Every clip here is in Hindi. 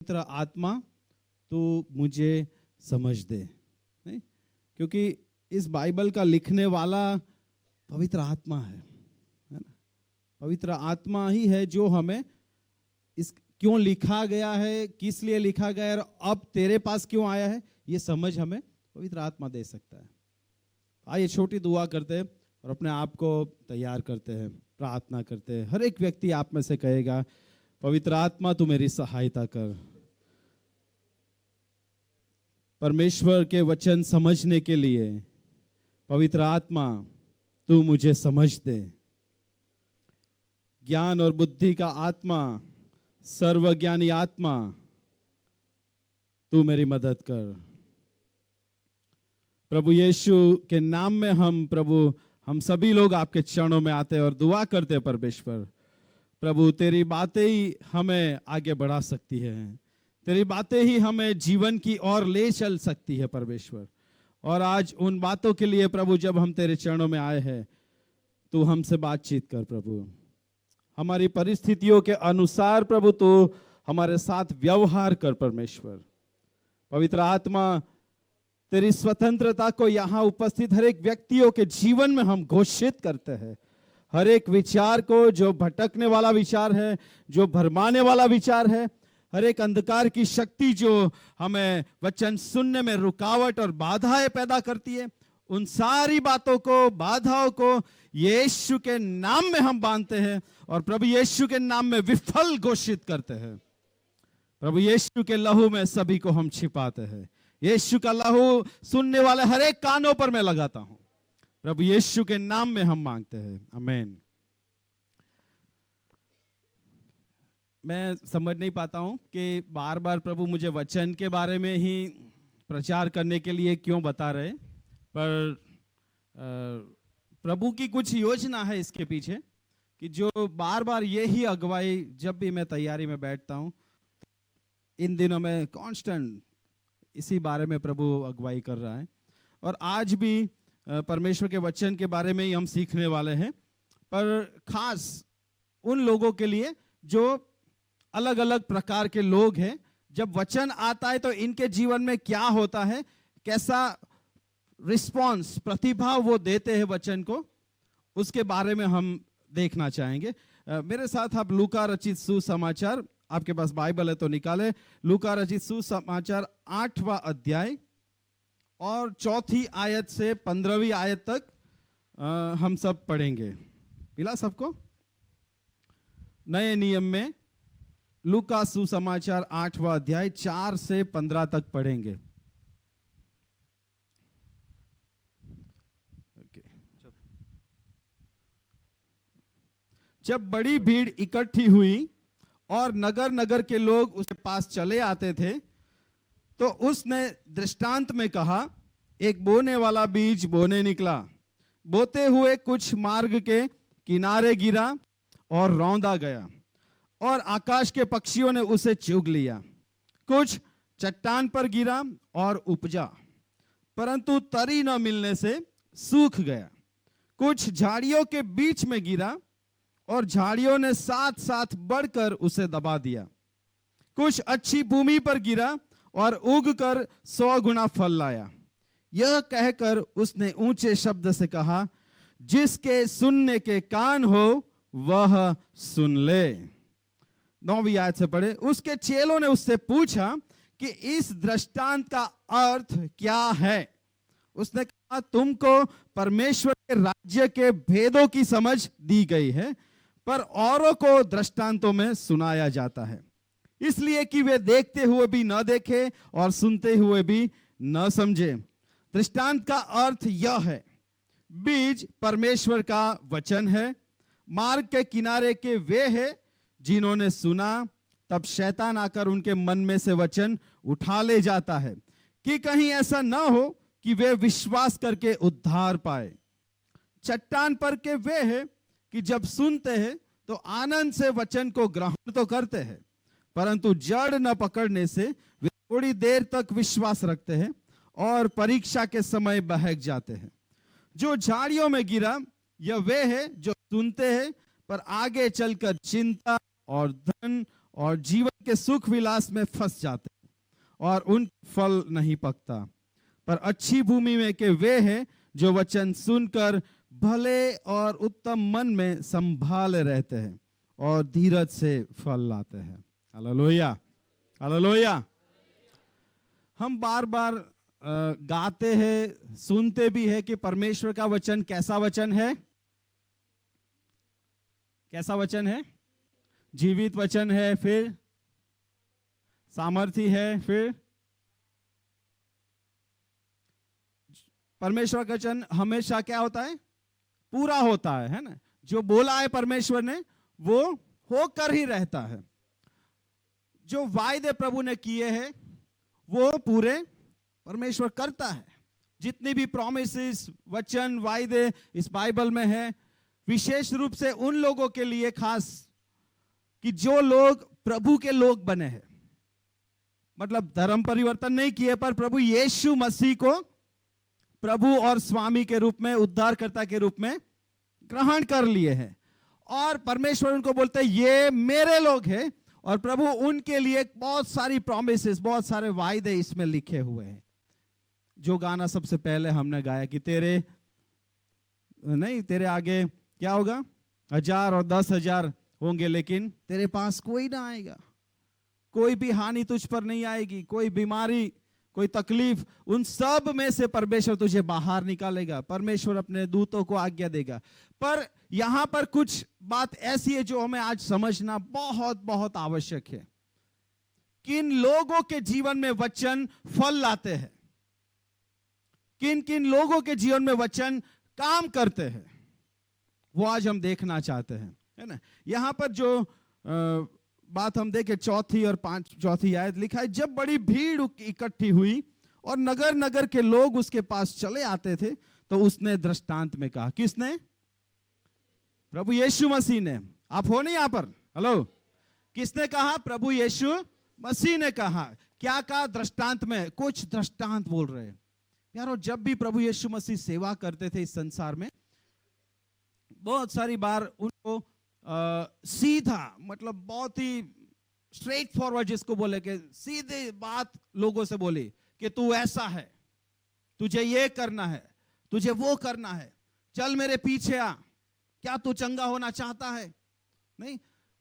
पवित्र आत्मा तू मुझे समझ दे, नहीं? क्योंकि इस बाइबल का लिखने वाला पवित्र आत्मा है ना? पवित्र आत्मा ही है जो हमें इस क्यों लिखा गया है, किस लिए लिखा गया है और अब तेरे पास क्यों आया है, ये समझ हमें पवित्र आत्मा दे सकता है। आइए छोटी दुआ करते हैं और अपने आप को तैयार करते हैं, प्रार्थना करते हैं। हर एक व्यक्ति आप में से कहेगा, पवित्र आत्मा तू मेरी सहायता कर, परमेश्वर के वचन समझने के लिए। पवित्र आत्मा तू मुझे समझ दे, ज्ञान और बुद्धि का आत्मा, सर्वज्ञानी आत्मा तू मेरी मदद कर। प्रभु यीशु के नाम में हम सभी लोग आपके चरणों में आते हैं और दुआ करते हैं। परमेश्वर प्रभु, तेरी बातें ही हमें आगे बढ़ा सकती है, तेरी बातें ही हमें जीवन की ओर ले चल सकती है परमेश्वर। और आज उन बातों के लिए प्रभु जब हम तेरे चरणों में आए हैं, तू हमसे बातचीत कर प्रभु। हमारी परिस्थितियों के अनुसार प्रभु तू हमारे साथ व्यवहार कर परमेश्वर। पवित्र आत्मा, तेरी स्वतंत्रता को यहाँ उपस्थित हर एक व्यक्तियों के जीवन में हम घोषित करते हैं। हर एक विचार को, जो भटकने वाला विचार है, जो भरमाने वाला विचार है, हर एक अंधकार की शक्ति जो हमें वचन सुनने में रुकावट और बाधाएं पैदा करती है, उन सारी बातों को, बाधाओं को यीशु के नाम में हम बांधते हैं और प्रभु यीशु के नाम में विफल घोषित करते हैं। प्रभु यीशु के लहू में सभी को हम छिपाते हैं। यीशु का लहू सुनने वाले हर एक कानों पर मैं लगाता हूं। प्रभु यीशु के नाम में हम मांगते हैं, आमीन। मैं समझ नहीं पाता हूं कि बार बार प्रभु मुझे वचन के बारे में ही प्रचार करने के लिए क्यों बता रहे, पर प्रभु की कुछ योजना है इसके पीछे कि जो बार बार यही अगुवाई, जब भी मैं तैयारी में बैठता हूं, इन दिनों में कांस्टेंट इसी बारे में प्रभु अगुवाई कर रहा है। और आज भी परमेश्वर के वचन के बारे में ही हम सीखने वाले हैं, पर खास उन लोगों के लिए जो अलग अलग प्रकार के लोग हैं। जब वचन आता है तो इनके जीवन में क्या होता है, कैसा रिस्पॉन्स, प्रतिभाव वो देते हैं वचन को, उसके बारे में हम देखना चाहेंगे। मेरे साथ आप लूका रचित सुसमाचार, आपके पास बाइबल है तो निकाले, लूका रचित सुसमाचार 8वां अध्याय और 4वीं आयत से 15वीं आयत तक हम सब पढ़ेंगे। मिला सबको? नए नियम में लूका सुसमाचार 8वां अध्याय 4 से 15 तक पढ़ेंगे। जब बड़ी भीड़ इकट्ठी हुई और नगर नगर के लोग उसके पास चले आते थे, तो उसने दृष्टांत में कहा, एक बोने वाला बीज बोने निकला। बोते हुए कुछ मार्ग के किनारे गिरा और रौंदा गया और आकाश के पक्षियों ने उसे चुग लिया। कुछ चट्टान पर गिरा और उपजा, परंतु तरी न मिलने से सूख गया। कुछ झाड़ियों के बीच में गिरा और झाड़ियों ने साथ साथ बढ़कर उसे दबा दिया। कुछ अच्छी भूमि पर गिरा और उगकर 100 गुना फल लाया। यह कहकर उसने ऊंचे शब्द से कहा, जिसके सुनने के कान हो वह सुन ले। 9वीं आयत से पढ़े। उसके चेलों ने उससे पूछा कि इस दृष्टांत का अर्थ क्या है। उसने कहा, तुमको परमेश्वर के राज्य के भेदों की समझ दी गई है, पर औरों को दृष्टांतों में सुनाया जाता है, इसलिए कि वे देखते हुए भी न देखे और सुनते हुए भी न समझे। दृष्टांत का अर्थ यह है, बीज परमेश्वर का वचन है। मार्ग के किनारे के वे हैं जिन्होंने सुना, तब शैतान आकर उनके मन में से वचन उठा ले जाता है कि कहीं ऐसा न हो कि वे विश्वास करके उद्धार पाए। चट्टान पर के वे हैं कि जब सुनते हैं तो आनंद से वचन को ग्रहण तो करते हैं, परंतु जड़ न पकड़ने से वे थोड़ी देर तक विश्वास रखते हैं और परीक्षा के समय बहक जाते हैं। जो झाड़ियों में गिरा, यह वे है जो सुनते हैं, पर आगे चलकर चिंता और धन और जीवन के सुख विलास में फंस जाते हैं और उन फल नहीं पकता। पर अच्छी भूमि में के वे हैं जो वचन सुनकर भले और उत्तम मन में संभाले रहते हैं और धीरज से फल लाते हैं। Hallelujah, hallelujah. हम बार बार गाते हैं, सुनते भी है कि परमेश्वर का वचन कैसा वचन है? कैसा वचन है? जीवित वचन है, फिर सामर्थी है, फिर परमेश्वर का वचन हमेशा क्या होता है? पूरा होता है ना? जो बोला है परमेश्वर ने वो होकर ही रहता है। जो वायदे प्रभु ने किए हैं वो पूरे परमेश्वर करता है। जितनी भी प्रॉमिसेस, वचन, वायदे इस बाइबल में है, विशेष रूप से उन लोगों के लिए खास कि जो लोग प्रभु के लोग बने हैं, मतलब धर्म परिवर्तन नहीं किए पर प्रभु यीशु मसीह को प्रभु और स्वामी के रूप में, उद्धारकर्ता के रूप में ग्रहण कर लिए हैं। और परमेश्वर उनको बोलते हैं ये मेरे लोग हैं, और प्रभु उनके लिए बहुत सारी प्रॉमिसेस, बहुत सारे वायदे इसमें लिखे हुए हैं। जो गाना सबसे पहले हमने गाया कि तेरे आगे क्या होगा? 1000 और 10,000 होंगे लेकिन तेरे पास कोई ना आएगा। कोई भी हानि तुझ पर नहीं आएगी, कोई बीमारी, कोई तकलीफ, उन सब में से परमेश्वर तुझे बाहर निकालेगा। परमेश्वर अपने दूतों को आज्ञा देगा। पर यहां पर कुछ बात ऐसी है जो हमें आज समझना बहुत बहुत आवश्यक है। किन लोगों के जीवन में वचन फल लाते हैं, किन किन लोगों के जीवन में वचन काम करते हैं, वो आज हम देखना चाहते हैं, है ना? यहां पर जो बात हम देखें, चौथी आयत लिखा है, जब बड़ी भीड़ इकट्ठी हुई और नगर नगर के लोग उसके पास चले आते थे तो उसने दृष्टांत में कहा। किसने? प्रभु यीशु मसीह ने। आप हो नहीं यहां पर? हेलो, किसने कहा? प्रभु यीशु मसीह ने कहा। क्या कहा? दृष्टांत में। कुछ दृष्टांत बोल रहे हैं यारो। जब भी प्रभु यीशु मसीह सेवा करते थे इस संसार में, बहुत सारी बार उनको सीधा, मतलब बहुत ही स्ट्रेट फॉरवर्ड जिसको बोले कि सीधे बात लोगों से बोली कि तू ऐसा है, तुझे ये करना है, तुझे वो करना है, चल मेरे पीछे आ, क्या तू चंगा होना चाहता है? नहीं,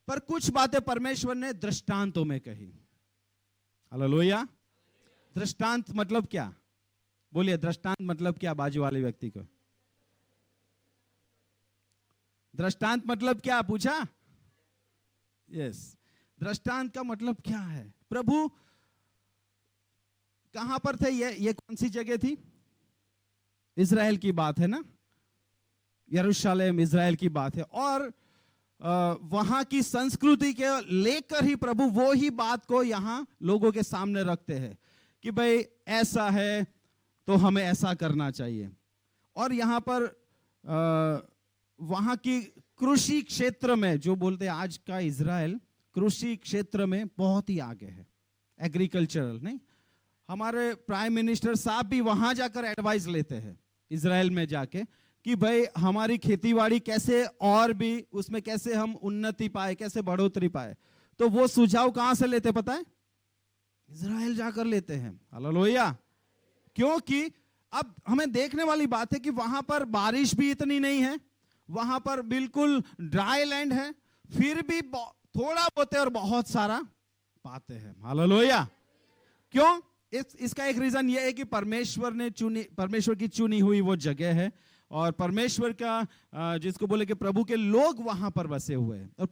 पर कुछ बातें परमेश्वर ने दृष्टांतों में कही। हालेलुया। दृष्टांत मतलब क्या? बोलिए, दृष्टांत मतलब क्या? बाजू वाले व्यक्ति को दृष्टांत मतलब क्या पूछा? यस, दृष्टांत का मतलब क्या है? प्रभु कहां पर थे? ये कौन सी जगह थी? इज़राइल की बात है ना? यरूशलेम इज़राइल की बात है। और वहां की संस्कृति के लेकर ही प्रभु वो ही बात को यहां लोगों के सामने रखते हैं कि भाई ऐसा है तो हमें ऐसा करना चाहिए। और यहां पर वहां की कृषि क्षेत्र में, जो बोलते हैं आज का इज़राइल कृषि क्षेत्र में बहुत ही आगे है, एग्रीकल्चरल। नहीं, हमारे प्राइम मिनिस्टर साहब भी वहां जाकर एडवाइस लेते हैं इज़राइल में जाके कि भाई हमारी खेतीबाड़ी कैसे और भी उसमें कैसे हम उन्नति पाए, कैसे बढ़ोतरी पाए। तो वो सुझाव कहां से लेते पता है? इज़राइल जाकर लेते हैं। हालेलुया। क्योंकि अब हमें देखने वाली बात है कि वहां पर बारिश भी इतनी नहीं है, वहां पर बिल्कुल ड्राई लैंड है, फिर भी थोड़ा बोते और बहुत सारा पाते हैं। हालेलुया। क्यों? इसका एक रीजन यह है कि परमेश्वर की चुनी हुई वो जगह है, और परमेश्वर का जिसको बोले कि प्रभु के लोग वहां पर बसे हुए हैं, और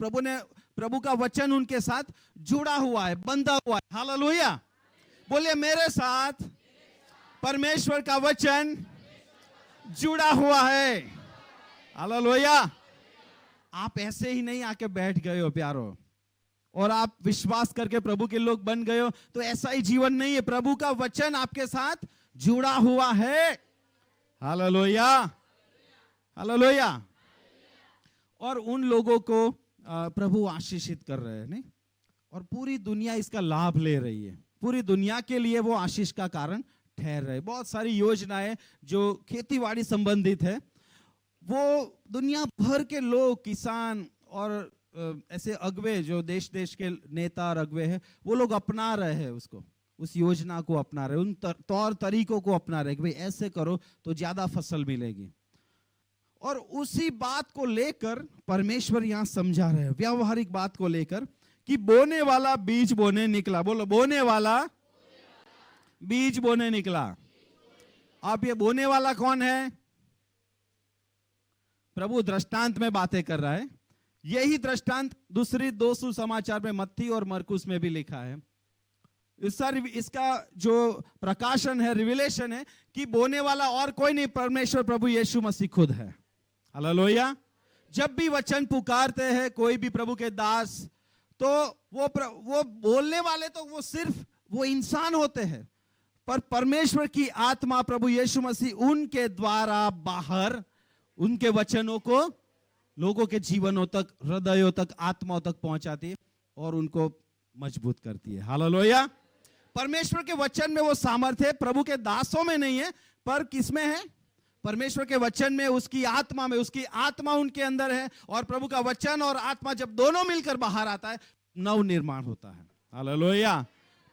प्रभु का वचन उनके साथ जुड़ा हुआ है, बंधा हुआ है। हालेलुया। बोलिए, मेरे साथ परमेश्वर का वचन जुड़ा हुआ है। हालेलुया। आप ऐसे ही नहीं आके बैठ गए हो प्यारो, और आप विश्वास करके प्रभु के लोग बन गए हो, तो ऐसा ही जीवन नहीं है। प्रभु का वचन आपके साथ जुड़ा हुआ है। Hallelujah, hallelujah. और उन लोगों को प्रभु आशीषित कर रहे हैं, नहीं? और पूरी दुनिया इसका लाभ ले रही है। पूरी दुनिया के लिए वो आशीष का कारण ठहर रहे। बहुत सारी योजनाएं जो खेतीबाड़ी संबंधित है, वो दुनिया भर के लोग, किसान और ऐसे अगवे जो देश देश के नेता और अगवे हैं, वो लोग अपना रहे हैं उसको, उस योजना को अपना रहे, उन तौर तरीकों को अपना रहे कि भाई ऐसे करो तो ज्यादा फसल मिलेगी। और उसी बात को लेकर परमेश्वर यहां समझा रहे हैं, व्यावहारिक बात को लेकर, कि बोने वाला बीज बोने निकला। बोलो, बोने वाला बीज बोने निकला। अब ये बोने वाला कौन है? प्रभु दृष्टांत में बातें कर रहा है। यही दृष्टांत दूसरी दो सुसमाचार में, मत्ती और मरकुस में भी लिखा है। इसका जो प्रकाशन है, रिविलेशन है, कि बोने वाला और कोई नहीं, परमेश्वर प्रभु यीशु मसीह खुद है। हालेलुया। जब भी वचन पुकारते हैं कोई भी प्रभु के दास, तो वो बोलने वाले तो वो सिर्फ वो इंसान होते हैं, पर परमेश्वर की आत्मा प्रभु यीशु मसीह उनके द्वारा बाहर उनके वचनों को लोगों के जीवनों तक, हृदयों तक, आत्माओं तक पहुंचाती है और उनको मजबूत करती है। हालेलुया। परमेश्वर के वचन में वो सामर्थ्य है, प्रभु के दासों में नहीं है, पर किसमें है? परमेश्वर के वचन में, उसकी आत्मा में। उसकी आत्मा उनके अंदर है, और प्रभु का वचन और आत्मा जब दोनों मिलकर बाहर आता है, नव निर्माण होता है। हालेलुया।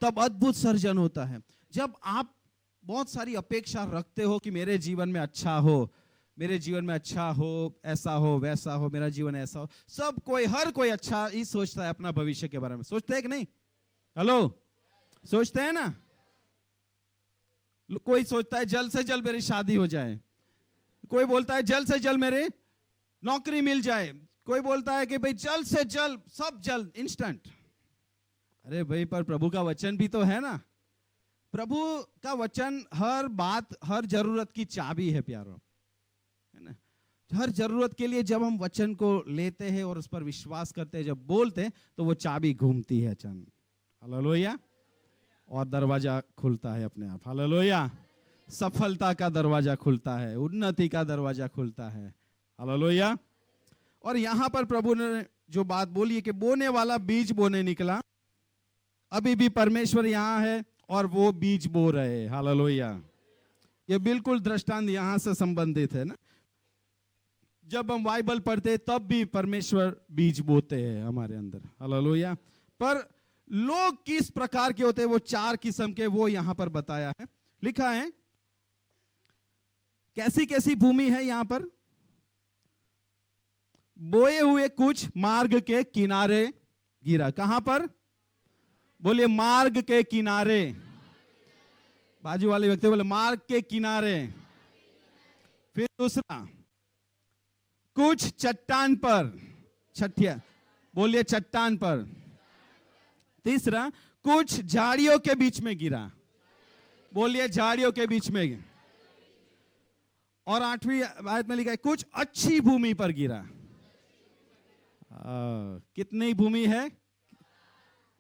तब अद्भुत सर्जन होता है। जब आप बहुत सारी अपेक्षा रखते हो कि मेरे जीवन में अच्छा हो, मेरे जीवन में अच्छा हो, ऐसा हो, वैसा हो, मेरा जीवन ऐसा हो, सब कोई, हर कोई अच्छा ही सोचता है अपना भविष्य के बारे में। सोचते हैं कि नहीं? हेलो, सोचते हैं ना? कोई सोचता है जल्द से जल्द मेरी शादी हो जाए, कोई बोलता है जल्द से जल्द मेरी नौकरी मिल जाए, कोई बोलता है कि भाई जल्द से जल्द, सब जल्द, इंस्टेंट। अरे भाई, पर प्रभु का वचन भी तो है ना। प्रभु का वचन हर बात, हर जरूरत की चाबी है प्यारो, है ना। हर जरूरत के लिए जब हम वचन को लेते हैं और उस पर विश्वास करते हैं, जब बोलते हैं, तो वो चाबी घूमती है अचानक। हालेलुया। और दरवाजा खुलता है अपने आप। हालेलुया। सफलता का दरवाजा खुलता है, उन्नति का दरवाजा खुलता है। हालेलुया। और यहां पर प्रभु ने जो बात बोली है कि बोने वाला बीज बोने निकला, अभी भी परमेश्वर यहां है और वो बीज बो रहे हैं। हालेलुया। ये बिल्कुल दृष्टांत यहां से संबंधित है ना। जब हम बाइबल पढ़ते तब भी परमेश्वर बीज बोते हैं हमारे अंदर। हालेलुया। पर लोग किस प्रकार के होते हैं, वो 4 किस्म के, वो यहां पर बताया है, लिखा है। कैसी कैसी भूमि है यहां पर? बोए हुए कुछ मार्ग के किनारे गिरा। कहां पर? बोलिए, मार्ग के किनारे। बाजू वाले व्यक्ति बोले मार्ग के किनारे। फिर दूसरा, कुछ चट्टान पर, छठिया, बोलिए चट्टान पर। तीसरा, कुछ झाड़ियों के बीच में गिरा, बोलिए झाड़ियों के बीच में। और 8वीं आयत में लिखा है कुछ अच्छी भूमि पर गिरा। कितनी भूमि है?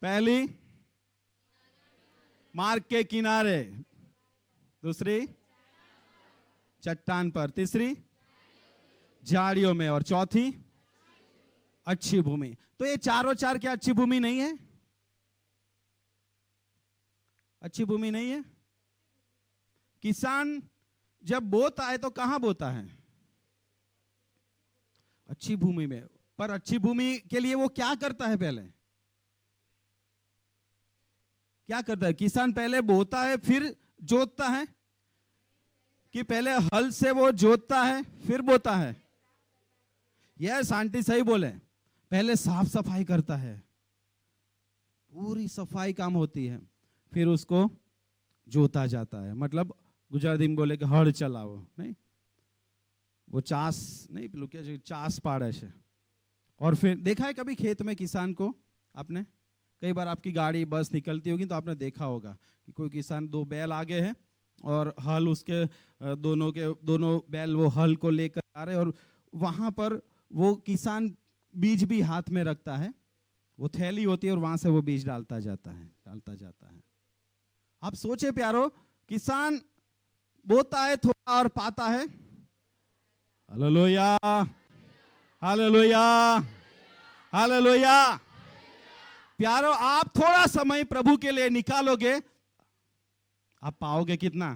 पहली, मार्ग के किनारे। दूसरी, चट्टान पर। तीसरी, झाड़ियों में। और चौथी, अच्छी भूमि। तो ये चारों चार क्या अच्छी भूमि नहीं है? अच्छी भूमि नहीं है। किसान जब बोता है तो कहां बोता है? अच्छी भूमि में। पर अच्छी भूमि के लिए वो क्या करता है? पहले क्या करता है? किसान पहले बोता है फिर जोतता है, कि पहले हल से वो जोतता है फिर बोता है? यस आंटी, सही बोले। पहले साफ सफाई करता है, पूरी सफाई काम होती है, फिर उसको जोता जाता है। मतलब गुजराती में बोले कि हड़ चलाओ, नहीं, वो चास नहीं, पेलू क्या चास पाड़े छे। और फिर देखा है कभी खेत में किसान को आपने? कई बार आपकी गाड़ी बस निकलती होगी तो आपने देखा होगा कि कोई किसान 2 बैल आगे है और हल उसके दोनों बैल वो हल को लेकर आ रहे, और वहां पर वो किसान बीज भी हाथ में रखता है, वो थैली होती है और वहां से वो बीज डालता जाता है। आप सोचे प्यारो, किसान बोता है थोड़ा और पाता है। Hallelujah, hallelujah, hallelujah. प्यारो, आप थोड़ा समय प्रभु के लिए निकालोगे, आप पाओगे कितना?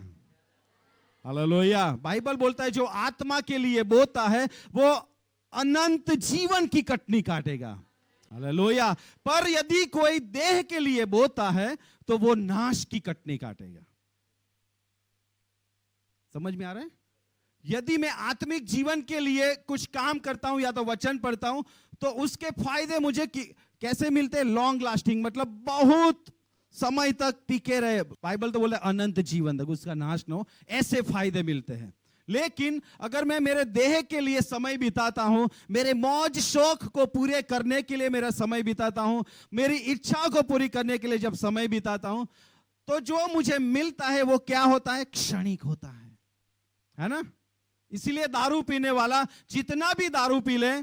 हालेलुया। बाइबल बोलता है जो आत्मा के लिए बोता है वो अनंत जीवन की कटनी काटेगा। हालेलुया। पर यदि कोई देह के लिए बोता है तो वो नाश की कटनी काटेगा। समझ में आ रहा है? यदि मैं आत्मिक जीवन के लिए कुछ काम करता हूं या तो वचन पढ़ता हूं तो उसके फायदे मुझे कैसे मिलते हैं? लॉन्ग लास्टिंग, मतलब बहुत समय तक टिके रहे। बाइबल तो बोले अनंत जीवन तक उसका नाश न हो, ऐसे फायदे मिलते हैं। लेकिन अगर मैं मेरे देह के लिए समय बिताता हूं, मेरे मौज शौक को पूरे करने के लिए मेरा समय बिताता हूं, मेरी इच्छा को पूरी करने के लिए जब समय बिताता हूं, तो जो मुझे मिलता है वो क्या होता है? क्षणिक होता है ना? इसीलिए दारू पीने वाला जितना भी दारू पी ले,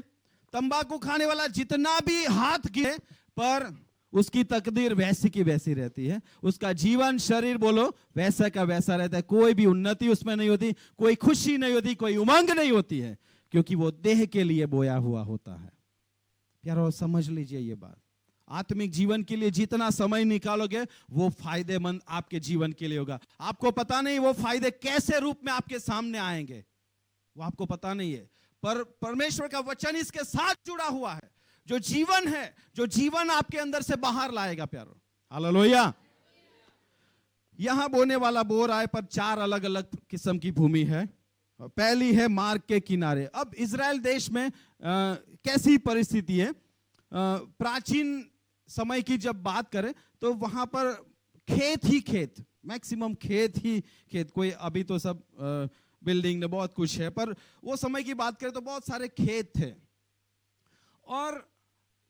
तंबाकू खाने वाला जितना भी हाथ गिरे, पर उसकी तकदीर वैसी की वैसी रहती है। उसका जीवन शरीर बोलो वैसा का वैसा रहता है। कोई भी उन्नति उसमें नहीं होती, कोई खुशी नहीं होती, कोई उमंग नहीं होती है, क्योंकि वो देह के लिए बोया हुआ होता है। प्यारो समझ लीजिए ये बात। आत्मिक जीवन के लिए जितना समय निकालोगे वो फायदेमंद आपके जीवन के लिए होगा। आपको पता नहीं वो फायदे कैसे रूप में आपके सामने आएंगे, वो आपको पता नहीं है, पर परमेश्वर का वचन इसके साथ जुड़ा हुआ है। जो जीवन है, जो जीवन आपके अंदर से बाहर लाएगा प्यारो। हालेलुया। यहां बोने वाला बो रहा है, पर 4 अलग अलग किस्म की भूमि है। पहली है मार्ग के किनारे। अब इजराइल देश में कैसी परिस्थिति है? प्राचीन समय की जब बात करें तो वहां पर खेत ही खेत, मैक्सिमम खेत ही खेत। कोई अभी तो सब बिल्डिंग ने बहुत कुछ है, पर वो समय की बात करें तो बहुत सारे खेत थे। और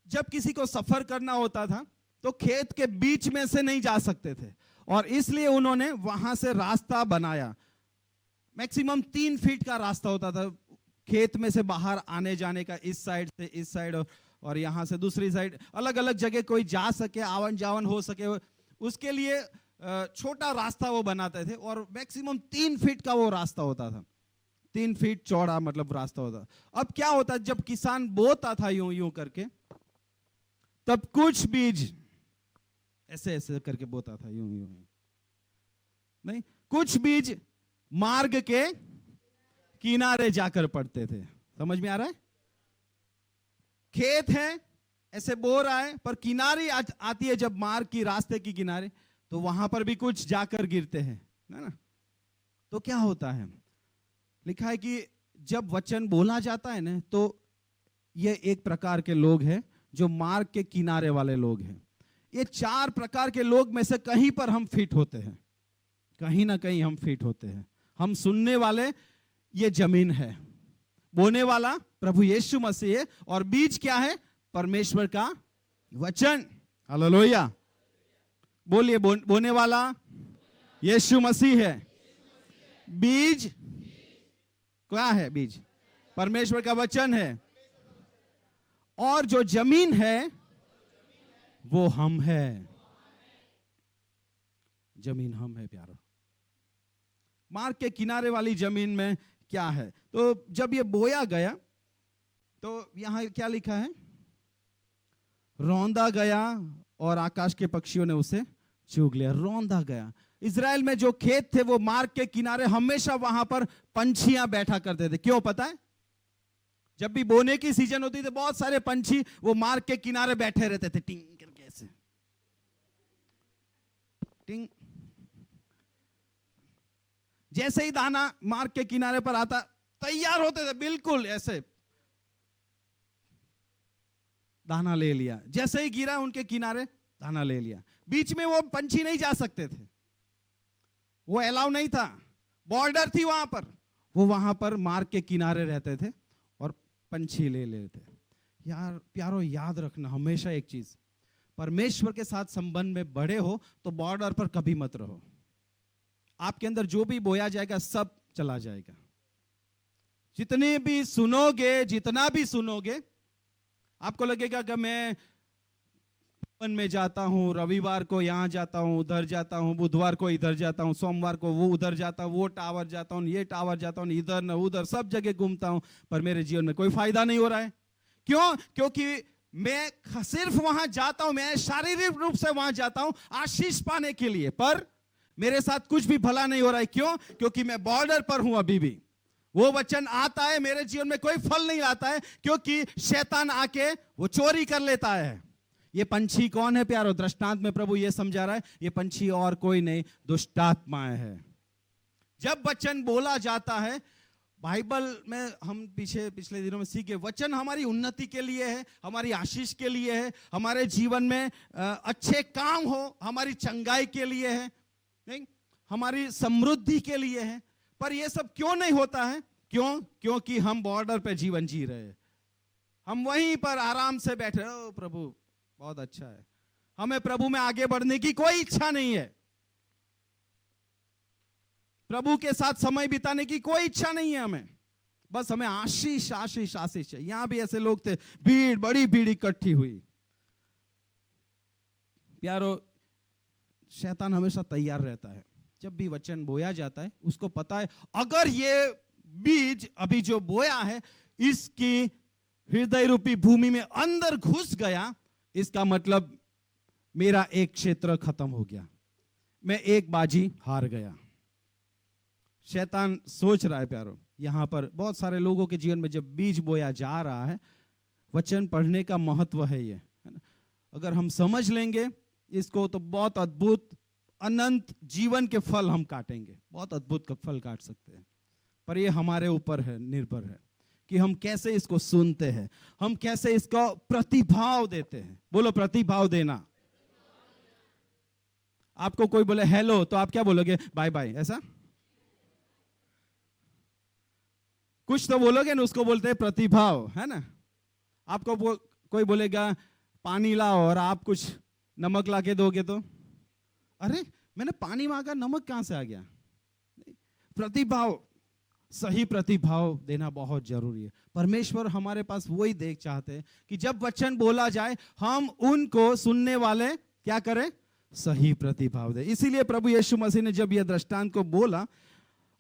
जब किसी को सफर करना होता था तो खेत के बीच में से नहीं जा सकते थे, और इसलिए उन्होंने वहां से रास्ता बनाया। मैक्सिमम 3 फीट का रास्ता होता था खेत में से बाहर आने जाने का, इस साइड से इस साइड और यहां से दूसरी साइड, अलग अलग जगह कोई जा सके, आवन जावन हो सके, उसके लिए छोटा रास्ता वो बनाते थे। और मैक्सिमम 3 फीट का वो रास्ता होता था, 3 फीट चौड़ा मतलब रास्ता होता। अब क्या होता, जब किसान बोता था यूं यूं करके, तब कुछ बीज ऐसे ऐसे करके बोता था, यूं यूं नहीं, कुछ बीज मार्ग के किनारे जाकर पड़ते थे। समझ में आ रहा है? खेत है, ऐसे बो रहा है, पर किनारे आती है जब मार्ग की, रास्ते की किनारे, तो वहां पर भी कुछ जाकर गिरते हैं, है ना? तो क्या होता है? लिखा है कि जब वचन बोला जाता है ना, तो ये एक प्रकार के लोग हैं जो मार्ग के किनारे वाले लोग हैं। ये 4 प्रकार के लोग में से कहीं पर हम फिट होते हैं, कहीं ना कहीं हम फिट होते हैं। हम सुनने वाले, ये जमीन है। बोने वाला प्रभु यीशु मसीह है, और बीज क्या है? परमेश्वर का वचन। हालेलुया। बोलिए, बोने वाला यीशु मसीह है, बीज क्या है? बीज परमेश्वर का वचन है, और जो जमीन है वो हम है। जमीन हम है प्यारो। मार्ग के किनारे वाली जमीन में क्या है? तो जब ये बोया गया तो यहां क्या लिखा है? रौंदा गया और आकाश के पक्षियों ने उसे चूग लिया। रौंदा गया। इजराइल में जो खेत थे वो मार्ग के किनारे, हमेशा वहां पर पंछियां बैठा करते थे। क्यों पता है? जब भी बोने की सीजन होती थी, बहुत सारे पंछी वो मार्ग के किनारे बैठे रहते थे, टिंग करके ऐसे, टिंग। जैसे ही दाना मार्ग के किनारे पर आता, तैयार होते थे बिल्कुल ऐसे, दाना ले लिया। जैसे ही गिरा उनके किनारे, दाना ले लिया। बीच में वो पंछी नहीं जा सकते थे, वो अलाउ नहीं था, बॉर्डर थी वहां पर। वो वहां पर मार्ग के किनारे रहते थे और पंछी ले लेते। यार प्यारो, याद रखना हमेशा एक चीज, परमेश्वर के साथ संबंध में बड़े हो तो बॉर्डर पर कभी मत रहो। आपके अंदर जो भी बोया जाएगा सब चला जाएगा। जितने भी सुनोगे, जितना भी सुनोगे, आपको लगेगा कि मैं में जाता हूं, रविवार को यहां जाता हूं, उधर जाता हूं, बुधवार को इधर जाता हूं, सोमवार को वो उधर जाता हूं, वो टावर जाता हूं, ये टावर जाता हूं, इधर न उधर, सब जगह घूमता हूं, पर मेरे जीवन में कोई फायदा नहीं हो रहा है। क्यों? क्योंकि मैं सिर्फ वहां जाता हूं, मैं शारीरिक रूप से वहां जाता हूं आशीष पाने के लिए, पर मेरे साथ कुछ भी भला नहीं हो रहा है। क्यों? क्योंकि मैं बॉर्डर पर हूं अभी भी। वो वचन आता है, मेरे जीवन में कोई फल नहीं लाता है, क्योंकि शैतान आके वो चोरी कर लेता है। ये पंछी कौन है प्यारो? दृष्टांत में प्रभु ये समझा रहा है, ये पंछी और कोई नहीं, दुष्टात्माएं है। जब वचन बोला जाता है, बाइबल में हम पिछले दिनों में सीखे, वचन हमारी उन्नति के लिए है, हमारी आशीष के लिए है, हमारे जीवन में अच्छे काम हो, हमारी चंगाई के लिए है, नहीं, हमारी समृद्धि के लिए है। पर ये सब क्यों नहीं होता है? क्योंकि हम बॉर्डर पे जीवन जी रहे हैं, हम वहीं पर आराम से बैठे। ओ प्रभु बहुत अच्छा है, हमें प्रभु में आगे बढ़ने की कोई इच्छा नहीं है, प्रभु के साथ समय बिताने की कोई इच्छा नहीं है हमें, बस हमें आशीष आशीष आशीष है। यहां भी ऐसे लोग थे, भीड़, बड़ी भीड़ इकट्ठी हुई। प्यारो, शैतान हमेशा तैयार रहता है, जब भी वचन बोया जाता है उसको पता है अगर ये बीज अभी जो बोया है इसकी हृदय रूपी भूमि में अंदर घुस गया, इसका मतलब मेरा एक क्षेत्र खत्म हो गया, मैं एक बाजी हार गया। शैतान सोच रहा है प्यारो, यहां पर बहुत सारे लोगों के जीवन में जब बीज बोया जा रहा है, वचन पढ़ने का महत्व है ये, है ना? अगर हम समझ लेंगे इसको तो बहुत अद्भुत अनंत जीवन के फल हम काटेंगे, बहुत अद्भुत फल काट सकते हैं। पर ये हमारे ऊपर है, निर्भर है कि हम कैसे इसको सुनते हैं, हम कैसे इसको प्रतिभाव देते हैं। बोलो प्रतिभाव देना। आपको कोई बोले हेलो तो आप क्या बोलोगे? बाय बाय, ऐसा कुछ तो बोलोगे ना, उसको बोलते हैं प्रतिभाव, है ना? आपको कोई बोलेगा पानी लाओ और आप कुछ नमक लाके दोगे तो अरे मैंने पानी मांगा, नमक कहां से आ गया? प्रतिभाव, सही प्रतिभाव देना बहुत जरूरी है। परमेश्वर हमारे पास वही देख चाहते हैं कि जब वचन बोला जाए हम उनको सुनने वाले क्या करें? सही प्रतिभाव दे। इसीलिए प्रभु यीशु मसीह ने जब यह दृष्टांत को बोला,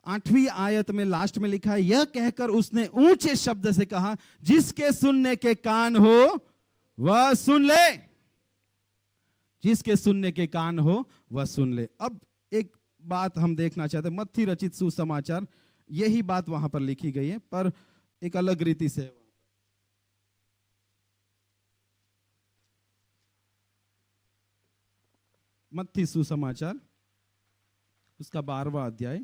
8वीं आयत में लास्ट में लिखा है, यह कहकर उसने ऊंचे शब्द से कहा, जिसके सुनने के कान हो वह सुन ले। जिसके सुनने के कान हो वह सुन ले। अब एक बात हम देखना चाहते हैं, मत्ती रचित सुसमाचार, यही बात वहां पर लिखी गई है पर एक अलग रीति से। मत्ती सुसमाचार उसका 12वां अध्याय,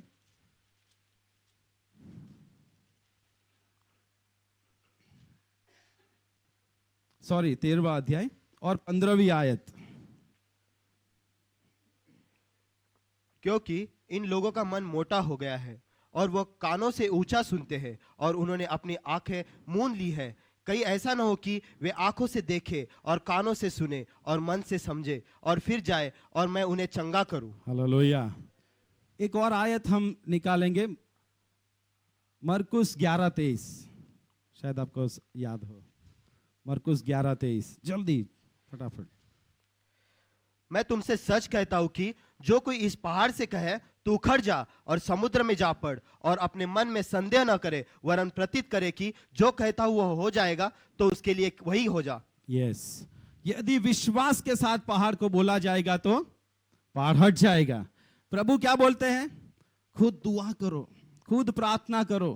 सॉरी 13वां अध्याय और 15वीं आयत। क्योंकि इन लोगों का मन मोटा हो गया है और वो कानों से ऊंचा सुनते हैं और उन्होंने अपनी आंखें मूंद ली है। कहीं ऐसा ना हो कि वे आंखों से देखे और कानों से सुने और मन से समझे और फिर जाए और मैं उन्हें चंगा करूं। हालेलुया। एक और आयत हम निकालेंगे, मरकुस 11:23, शायद आपको याद हो। मरकुस 11:23, जल्दी फटाफट। मैं तुमसे सच कहता हूं कि जो कोई इस पहाड़ से कहे तू उखड़ जा और समुद्र में जा पड़ और अपने मन में संदेह न करे वरन प्रतीत करे कि जो कहता हूं वह हो जाएगा, तो उसके लिए वही हो जा। यस, यदि विश्वास के साथ पहाड़ को बोला जाएगा तो पहाड़ हट जाएगा। प्रभु क्या बोलते हैं? खुद दुआ करो, खुद प्रार्थना करो।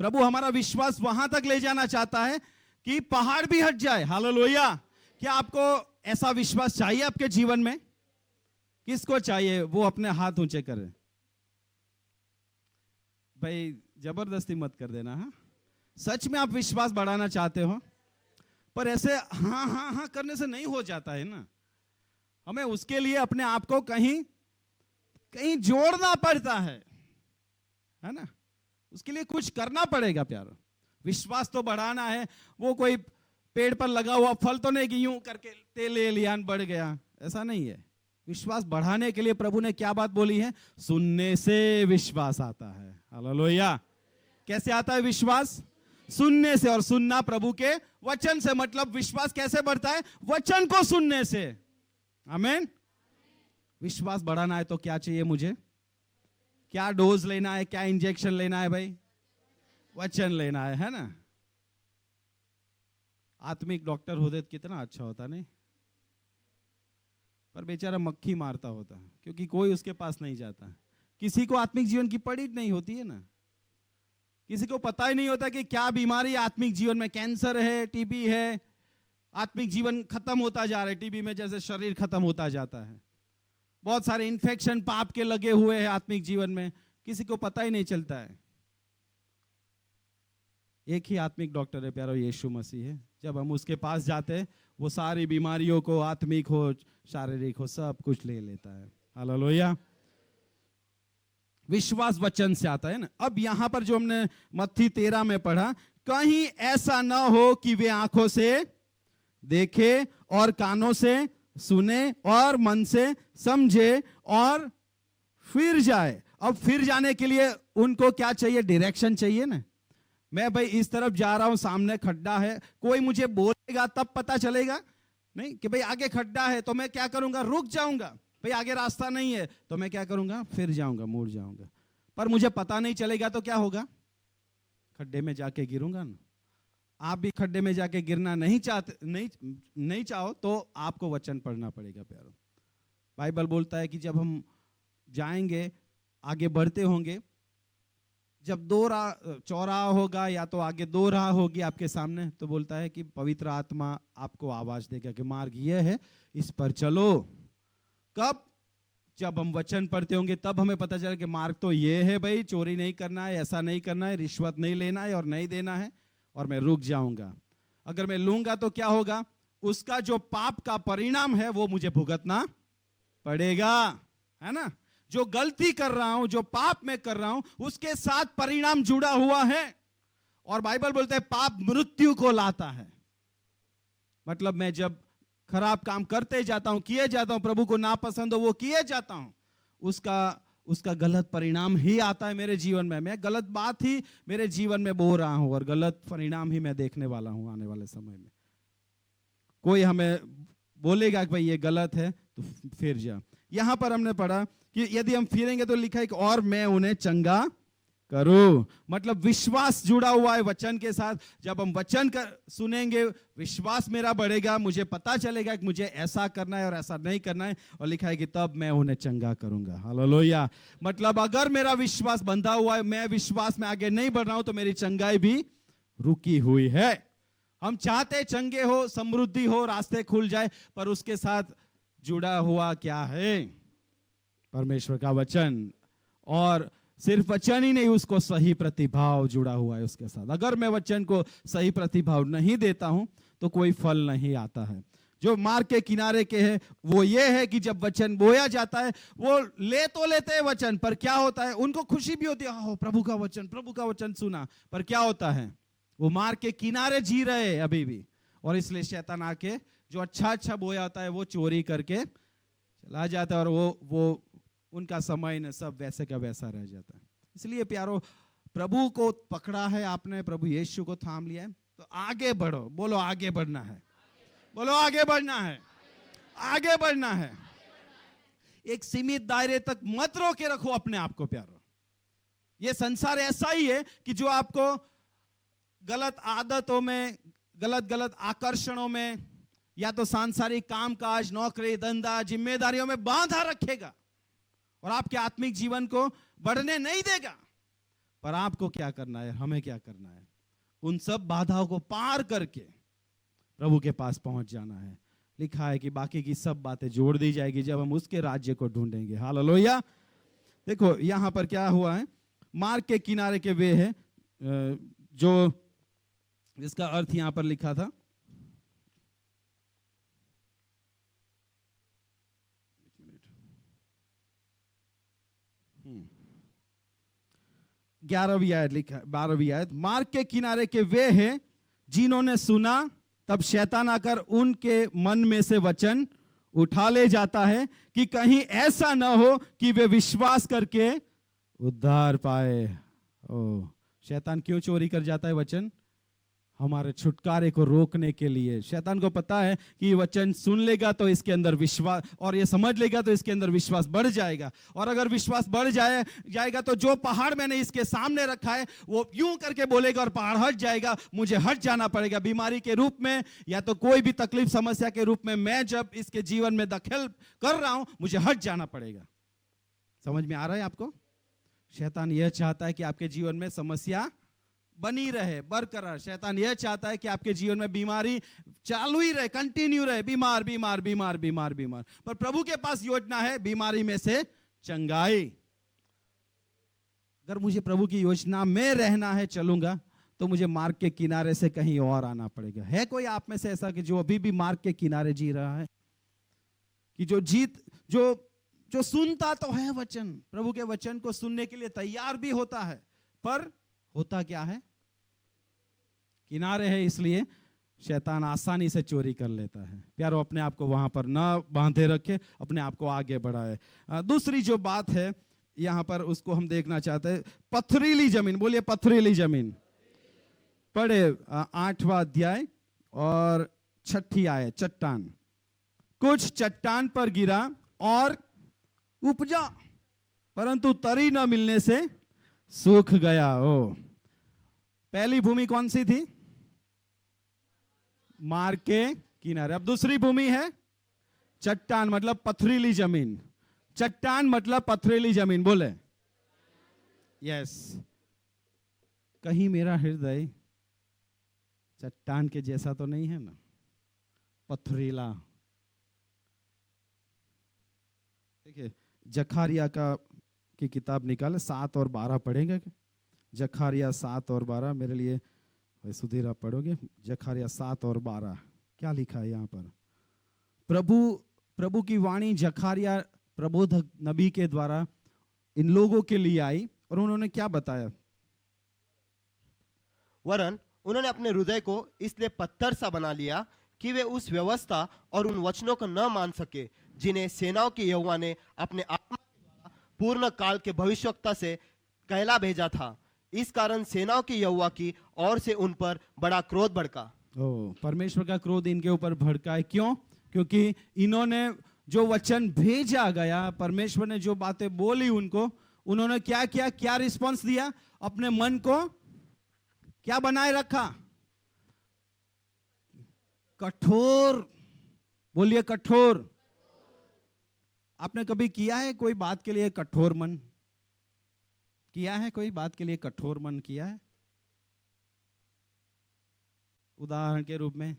प्रभु हमारा विश्वास वहां तक ले जाना चाहता है कि पहाड़ भी हट जाए। हालेलुया। क्या आपको ऐसा विश्वास चाहिए आपके जीवन में? किसको चाहिए? वो अपने हाथ ऊंचे करे। भाई जबरदस्ती मत कर देना। हाँ, सच में आप विश्वास बढ़ाना चाहते हो, पर ऐसे हाँ हाँ हाँ करने से नहीं हो जाता है ना। हमें उसके लिए अपने आप को कहीं कहीं जोड़ना पड़ता है ना? उसके लिए कुछ करना पड़ेगा प्यारो। विश्वास तो बढ़ाना है, वो कोई पेड़ पर लगा हुआ फल तो नहीं कि यूं करके तेल ले लिया बढ़ गया, ऐसा नहीं है। विश्वास बढ़ाने के लिए प्रभु ने क्या बात बोली है? सुनने से विश्वास आता है। हालेलुया। कैसे आता है विश्वास? सुनने से, और सुनना प्रभु के वचन से। मतलब विश्वास कैसे बढ़ता है? वचन को सुनने से। आमीन। विश्वास बढ़ाना है तो क्या चाहिए मुझे? क्या डोज लेना है, क्या इंजेक्शन लेना है भाई? वचन लेना है ना? आत्मिक डॉक्टर होते तो कितना अच्छा होता नहीं? पर बेचारा मक्खी मारता होता, क्योंकि कोई उसके पास नहीं जाता। किसी को आत्मिक जीवन की पड़ी नहीं होती है ना। किसी को पता ही नहीं होता कि क्या बीमारी आत्मिक जीवन में, कैंसर है, टीबी है, आत्मिक जीवन खत्म होता जा रहा है। टीबी में जैसे शरीर खत्म होता जाता है, बहुत सारे इन्फेक्शन पाप के लगे हुए हैं आत्मिक जीवन में, किसी को पता ही नहीं चलता है। एक ही आत्मिक डॉक्टर है प्यारो, यीशु मसीह है। जब हम उसके पास जाते हैं वो सारी बीमारियों को, आत्मिक हो शारीरिक हो, सब कुछ ले लेता है। हालेलुया। विश्वास वचन से आता है ना। अब यहां पर जो हमने मत्ती 13 में पढ़ा, कहीं ऐसा ना हो कि वे आंखों से देखे और कानों से सुने और मन से समझे और फिर जाए। अब फिर जाने के लिए उनको क्या चाहिए? डायरेक्शन चाहिए ना। मैं भाई इस तरफ जा रहा हूं, सामने खड्डा है, कोई मुझे बोलेगा तब पता चलेगा नहीं कि भाई आगे खड्डा है, तो मैं क्या करूंगा? रुक जाऊंगा। भाई आगे रास्ता नहीं है तो मैं क्या करूंगा? फिर जाऊंगा, मुड़ जाऊंगा। पर मुझे पता नहीं चलेगा तो क्या होगा? खड्डे में जाके गिरूंगा ना। आप भी खड्डे में जाके गिरना नहीं चाहो तो आपको वचन पढ़ना पड़ेगा प्यारो। बाइबल बोलता है कि जब हम जाएंगे, आगे बढ़ते होंगे, जब चौराहा होगा या तो आगे 2 राह होगी आपके सामने, तो बोलता है कि पवित्र आत्मा आपको आवाज देगा कि मार्ग ये है, इस पर चलो। कब? जब हम वचन पढ़ते होंगे तब हमें पता चला कि मार्ग तो ये है भाई, चोरी नहीं करना है, ऐसा नहीं करना है, रिश्वत नहीं लेना है और नहीं देना है, और मैं रुक जाऊंगा। अगर मैं लूंगा तो क्या होगा? उसका जो पाप का परिणाम है वो मुझे भुगतना पड़ेगा, है ना। जो गलती कर रहा हूं, जो पाप में कर रहा हूं, उसके साथ परिणाम जुड़ा हुआ है। और बाइबल बोलता है पाप मृत्यु को लाता है। मतलब मैं जब खराब काम करते जाता हूं, किए जाता हूं, प्रभु को नापसंद हो वो किए जाता हूं, उसका गलत परिणाम ही आता है मेरे जीवन में। मैं गलत बात ही मेरे जीवन में बो रहा हूं और गलत परिणाम ही मैं देखने वाला हूं आने वाले समय में। कोई हमें बोलेगा कि भाई ये गलत है तो फिर जा। यहां पर हमने पढ़ा कि यदि हम फिरेंगे तो लिखा है कि और मैं उन्हें चंगा करूं। मतलब विश्वास जुड़ा हुआ है वचन के साथ। जब हम वचन सुनेंगे, विश्वास मेरा बढ़ेगा, मुझे पता चलेगा कि मुझे ऐसा करना है और ऐसा नहीं करना है, और लिखा है कि तब मैं उन्हें चंगा करूंगा। हालेलुया। मतलब अगर मेरा विश्वास बंधा हुआ है, मैं विश्वास में आगे नहीं बढ़ रहा हूं, तो मेरी चंगाई भी रुकी हुई है। हम चाहते चंगे हो, समृद्धि हो, रास्ते खुल जाए, पर उसके साथ जुड़ा हुआ क्या है? परमेश्वर का वचन। और सिर्फ वचन ही नहीं, उसको सही प्रतिभाव जुड़ा हुआ है उसके साथ। अगर मैं वचन को सही प्रतिभाव नहीं देता हूं तो कोई फल नहीं आता है। जो मार्ग के किनारे के हैं वो ये है कि जब वचन बोया जाता है, वो ले तो लेते हैं वचन, पर क्या होता है? उनको खुशी भी होती है, प्रभु का वचन सुना, पर क्या होता है? वो मार्ग के किनारे जी रहे अभी भी, और इसलिए शैतान आके जो अच्छा बोया होता है वो चोरी करके चला जाता है, और वो उनका समय न सब वैसे का वैसा रह जाता है। इसलिए प्यारो, प्रभु को पकड़ा है आपने, प्रभु यीशु को थाम लिया है, तो आगे बढ़ो। बोलो आगे बढ़ना है, बोलो आगे बढ़ना है, आगे बढ़ना है। एक सीमित दायरे तक मत रोके रखो अपने आप को प्यारो। ये संसार ऐसा ही है कि जो आपको गलत आदतों में, गलत आकर्षणों में, या तो सांसारिक कामकाज, नौकरी, धंधा, जिम्मेदारियों में बांधा रखेगा और आपके आत्मिक जीवन को बढ़ने नहीं देगा। पर आपको क्या करना है, हमें क्या करना है? उन सब बाधाओं को पार करके प्रभु के पास पहुंच जाना है। लिखा है कि बाकी की सब बातें जोड़ दी जाएगी जब हम उसके राज्य को ढूंढेंगे। हालेलुया। देखो यहां पर क्या हुआ है, मार्ग के किनारे के वे है, जो जिसका अर्थ यहां पर लिखा था, ग्यारहवीं आयत लिखा, 12वीं आयत, मार्ग के किनारे के वे हैं जिन्होंने सुना, तब शैतान आकर उनके मन में से वचन उठा ले जाता है कि कहीं ऐसा ना हो कि वे विश्वास करके उद्धार पाए। शैतान क्यों चोरी कर जाता है वचन? हमारे छुटकारे को रोकने के लिए। शैतान को पता है कि ये वचन सुन लेगा तो इसके अंदर विश्वास, और ये समझ लेगा तो इसके अंदर विश्वास बढ़ जाएगा, और अगर विश्वास बढ़ जाएगा तो जो पहाड़ मैंने इसके सामने रखा है वो यूं करके बोलेगा और पहाड़ हट जाएगा, मुझे हट जाना पड़ेगा। बीमारी के रूप में या तो कोई भी तकलीफ समस्या के रूप में मैं जब इसके जीवन में दखल कर रहा हूं, मुझे हट जाना पड़ेगा। समझ में आ रहा है आपको? शैतान यह चाहता है कि आपके जीवन में समस्या बनी रहे, बरकरार। शैतान यह चाहता है कि आपके जीवन में बीमारी चालू ही रहे, कंटिन्यू रहे, बीमार बीमार बीमार बीमार बीमार। पर प्रभु के पास योजना है बीमारी में से चंगाई। अगर मुझे प्रभु की योजना में रहना है, चलूंगा, तो मुझे मार्ग के किनारे से कहीं और आना पड़ेगा। है कोई आप में से ऐसा कि जो अभी भी मार्ग के किनारे जी रहा है? कि जो सुनता तो है वचन, प्रभु के वचन को सुनने के लिए तैयार भी होता है, पर होता क्या है? किनारे है, इसलिए शैतान आसानी से चोरी कर लेता है। प्यारो, अपने आप को वहां पर ना बांधे रखे, अपने आप को आगे बढ़ाए। दूसरी जो बात है यहां पर, उसको हम देखना चाहते हैं, पथरीली जमीन। बोलिए पथरीली जमीन। पढ़े 8वां अध्याय और 6 आयत। चट्टान, कुछ चट्टान पर गिरा और उपजा, परंतु तरी न मिलने से सूख गया। ओ, पहली भूमि कौन सी थी? मार्ग के किनारे। अब दूसरी भूमि है चट्टान, मतलब पथरीली जमीन। चट्टान मतलब पथरीली जमीन। बोले यस। कहीं मेरा हृदय चट्टान के जैसा तो नहीं है ना, पथरीला। देखिए, जखारिया की किताब निकाले, 7 और 12 पढ़ेंगे। जखारिया 7 और 12 मेरे लिए सुधीर आप पढ़ोगे। जखारिया 7 और 12 क्या लिखा है यहाँ पर? प्रभु की वाणी जखारिया प्रबोधक नबी के द्वारा इन लोगों के लिए आई, और उन्होंने क्या बताया? वरन उन्होंने अपने हृदय को इसलिए पत्थर सा बना लिया कि वे उस व्यवस्था और उन वचनों को न मान सके जिन्हें सेनाओं के यहोवा ने अपने आत्मा के द्वारा पूर्ण काल के भविष्यवक्ता से कहला भेजा था। इस कारण सेनाओं के यहोवा की ओर से उन पर बड़ा क्रोध भड़का। परमेश्वर का क्रोध इनके ऊपर भड़का है। क्यों? क्योंकि इन्होंने जो वचन भेजा गया, परमेश्वर ने जो बातें बोली उनको, उन्होंने क्या किया? क्या रिस्पॉन्स दिया? अपने मन को क्या बनाए रखा? कठोर। बोलिए कठोर। आपने कभी किया है कोई बात के लिए कठोर मन किया है? कोई बात के लिए कठोर मन किया है? उदाहरण के रूप में,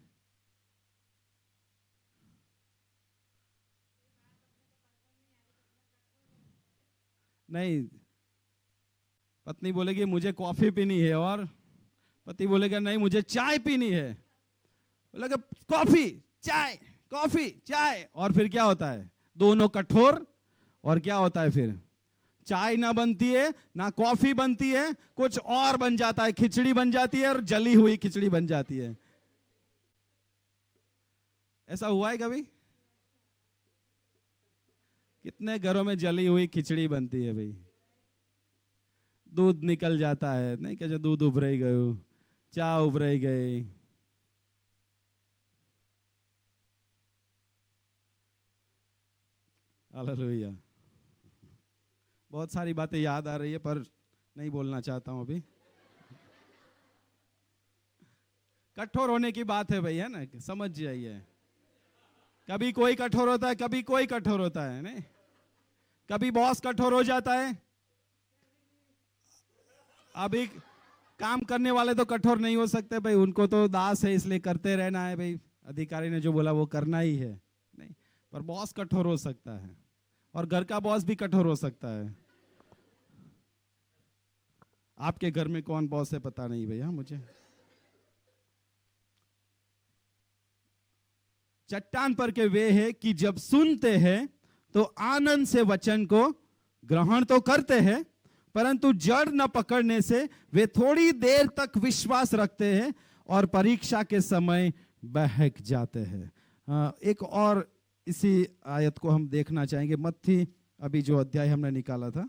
नहीं, पत्नी बोलेगी मुझे कॉफी पीनी है, और पति बोलेगा नहीं मुझे चाय पीनी है। बोलेगा कॉफी चाय, कॉफी चाय, और फिर क्या होता है? दोनों कठोर। और क्या होता है फिर? चाय ना बनती है, ना कॉफी बनती है, कुछ और बन जाता है, खिचड़ी बन जाती है, और जली हुई खिचड़ी बन जाती है। ऐसा हुआ है कभी? कितने घरों में जली हुई खिचड़ी बनती है भाई? दूध निकल जाता है, नहीं क्या? दूध उभरे गए, चाय उभरे गए। हालेलुया। बहुत सारी बातें याद आ रही है, पर नहीं बोलना चाहता हूं अभी। कठोर होने की बात है भाई, है ना? समझ जाइए। कभी कोई कठोर होता है, कभी कोई कठोर होता है, नहीं? कभी बॉस कठोर हो जाता है। अभी काम करने वाले तो कठोर नहीं हो सकते भाई, उनको तो दास है इसलिए करते रहना है भाई, अधिकारी ने जो बोला वो करना ही है, नहीं? पर बॉस कठोर हो सकता है, और घर का बॉस भी कठोर हो सकता है। आपके घर में कौन बॉस है पता नहीं भैया मुझे। चट्टान पर के वे है कि जब सुनते हैं तो आनंद से वचन को ग्रहण तो करते हैं, परंतु जड़ न पकड़ने से वे थोड़ी देर तक विश्वास रखते हैं और परीक्षा के समय बहक जाते हैं। एक और इसी आयत को हम देखना चाहेंगे। मत्ती अभी जो अध्याय हमने निकाला था,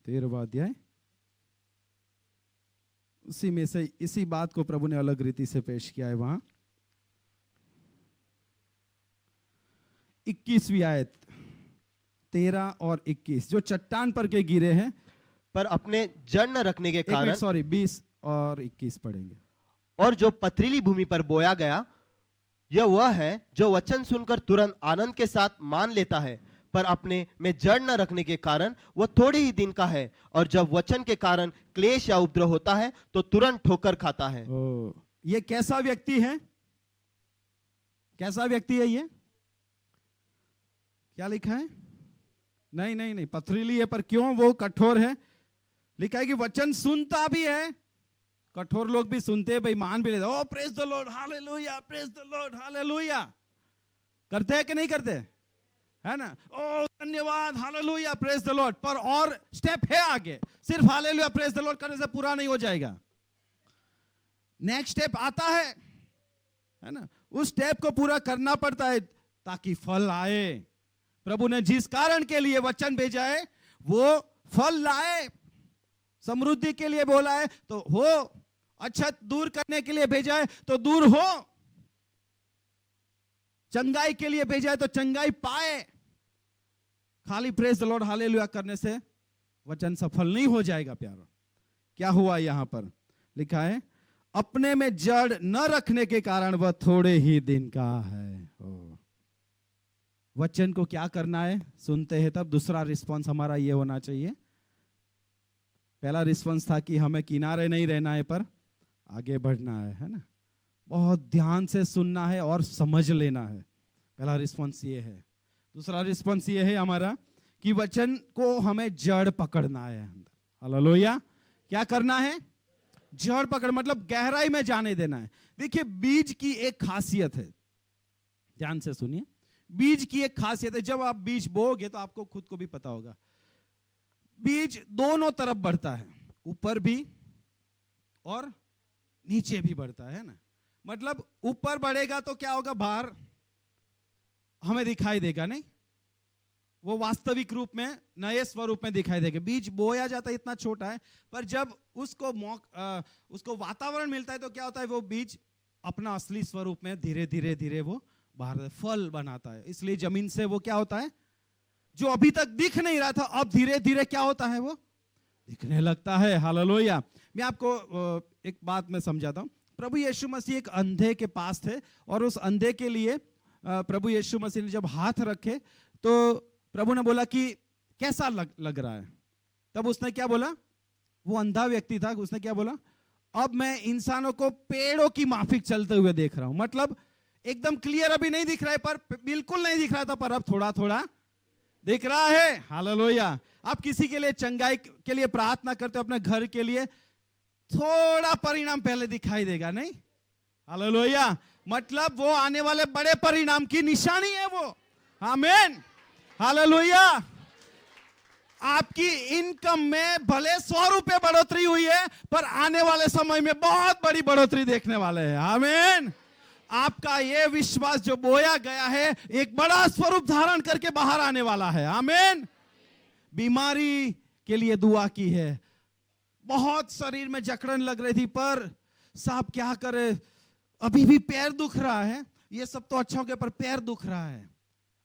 13वां अध्याय, उसी में से इसी बात को प्रभु ने अलग रीति से पेश किया है। वहां 21वीं आयत, 13 और 21, जो चट्टान पर के गिरे हैं पर अपने जड़ न रखने के कारण, 20 और 21 पढ़ेंगे। और जो पथरीली भूमि पर बोया गया, यह वह है जो वचन सुनकर तुरंत आनंद के साथ मान लेता है, पर अपने में जड़ न रखने के कारण वह थोड़े ही दिन का है, और जब वचन के कारण क्लेश या उपद्रव होता है तो तुरंत ठोकर खाता है। ये कैसा व्यक्ति है? कैसा व्यक्ति है ये? क्या लिखा है? नहीं नहीं नहीं, पथरीली है, पर क्यों वो कठोर है? लिखा है कि वचन सुनता भी है। कठोर लोग भी सुनते हैं, बेईमान भी लेते, oh praise the Lord, hallelujah, praise the Lord, hallelujah, करते हैं कि नहीं करते? है ना? ओ धन्यवाद, हालेलुया, प्रेज द लॉर्ड। पर और स्टेप है आगे, सिर्फ हालेलुया प्रेज द लॉर्ड करने से पूरा नहीं हो जाएगा। नेक्स्ट स्टेप आता है ना? उस स्टेप को पूरा करना पड़ता है ताकि फल आए। प्रभु ने जिस कारण के लिए वचन भेजा है वो फल लाए। समृद्धि के लिए बोला है तो हो, अछत दूर करने के लिए भेजा है तो दूर हो, चंगाई के लिए भेजा है तो चंगाई पाए। खाली प्रेज द लॉर्ड हालेलुया करने से वचन सफल नहीं हो जाएगा प्यारो। क्या हुआ यहां पर लिखा है, अपने में जड़ न रखने के कारण वह थोड़े ही दिन का है। वचन को क्या करना है? सुनते हैं तब दूसरा रिस्पांस हमारा ये होना चाहिए। पहला रिस्पांस था कि हमें किनारे नहीं रहना है पर आगे बढ़ना है ना? बहुत ध्यान से सुनना है और समझ लेना है। पहला रिस्पांस ये है। दूसरा रिस्पांस ये है हमारा कि वचन को हमें जड़ पकड़ना है अंदर। हालेलुया। क्या करना है? जड़ पकड़, मतलब गहराई में जाने देना है। देखिए बीज की एक खासियत है, ध्यान से सुनिए। बीज की एक खासियत है, जब आप बीज बोओगे तो आपको खुद को भी पता होगा, बीज दोनों तरफ बढ़ता है, ऊपर भी और नीचे भी बढ़ता है ना? मतलब ऊपर बढ़ेगा तो क्या होगा, बाहर हमें दिखाई देगा नहीं, वो वास्तविक रूप में नए स्वरूप में दिखाई देगा। बीज बोया जाता है इतना छोटा है, पर जब उसको वातावरण मिलता है तो क्या होता है, वो बीज अपना असली स्वरूप में धीरे धीरे धीरे वो बाहर फल बनाता है। इसलिए जमीन से वो क्या होता है, जो अभी तक दिख नहीं रहा था अब धीरे धीरे क्या होता है, वो दिखने लगता है। हालेलुया। मैं आपको एक बात में समझाता हूं। प्रभु यीशु मसीह एक अंधे के पास थे और उस अंधे के लिए प्रभु यीशु मसीह ने जब हाथ रखे तो प्रभु ने बोला कि कैसा लग रहा है? तब उसने क्या बोला? वो अंधा व्यक्ति था, उसने क्या बोला? अब मैं इंसानों को पेड़ों की माफिक चलते हुए देख रहा हूं। मतलब एकदम क्लियर अभी नहीं दिख रहा है, पर बिल्कुल नहीं दिख रहा था, पर अब थोड़ा थोड़ा दिख रहा है। हालेलुया। आप किसी के लिए चंगाई के लिए प्रार्थना करते हो, अपने घर के लिए, थोड़ा परिणाम पहले दिखाई देगा नहीं? हालेलुया। मतलब वो आने वाले बड़े परिणाम की निशानी है वो। आमीन। हालेलुया। आपकी इनकम में भले 100 रुपए बढ़ोतरी हुई है, पर आने वाले समय में बहुत बड़ी बढ़ोतरी देखने वाले हैं। आमीन। आपका ये विश्वास जो बोया गया है एक बड़ा स्वरूप धारण करके बाहर आने वाला है। आमीन। बीमारी के लिए दुआ की है, बहुत शरीर में जकड़न लग रही थी, पर साहब क्या करे, अभी भी पैर दुख रहा है। ये सब तो अच्छा हो गया पर पैर दुख रहा है।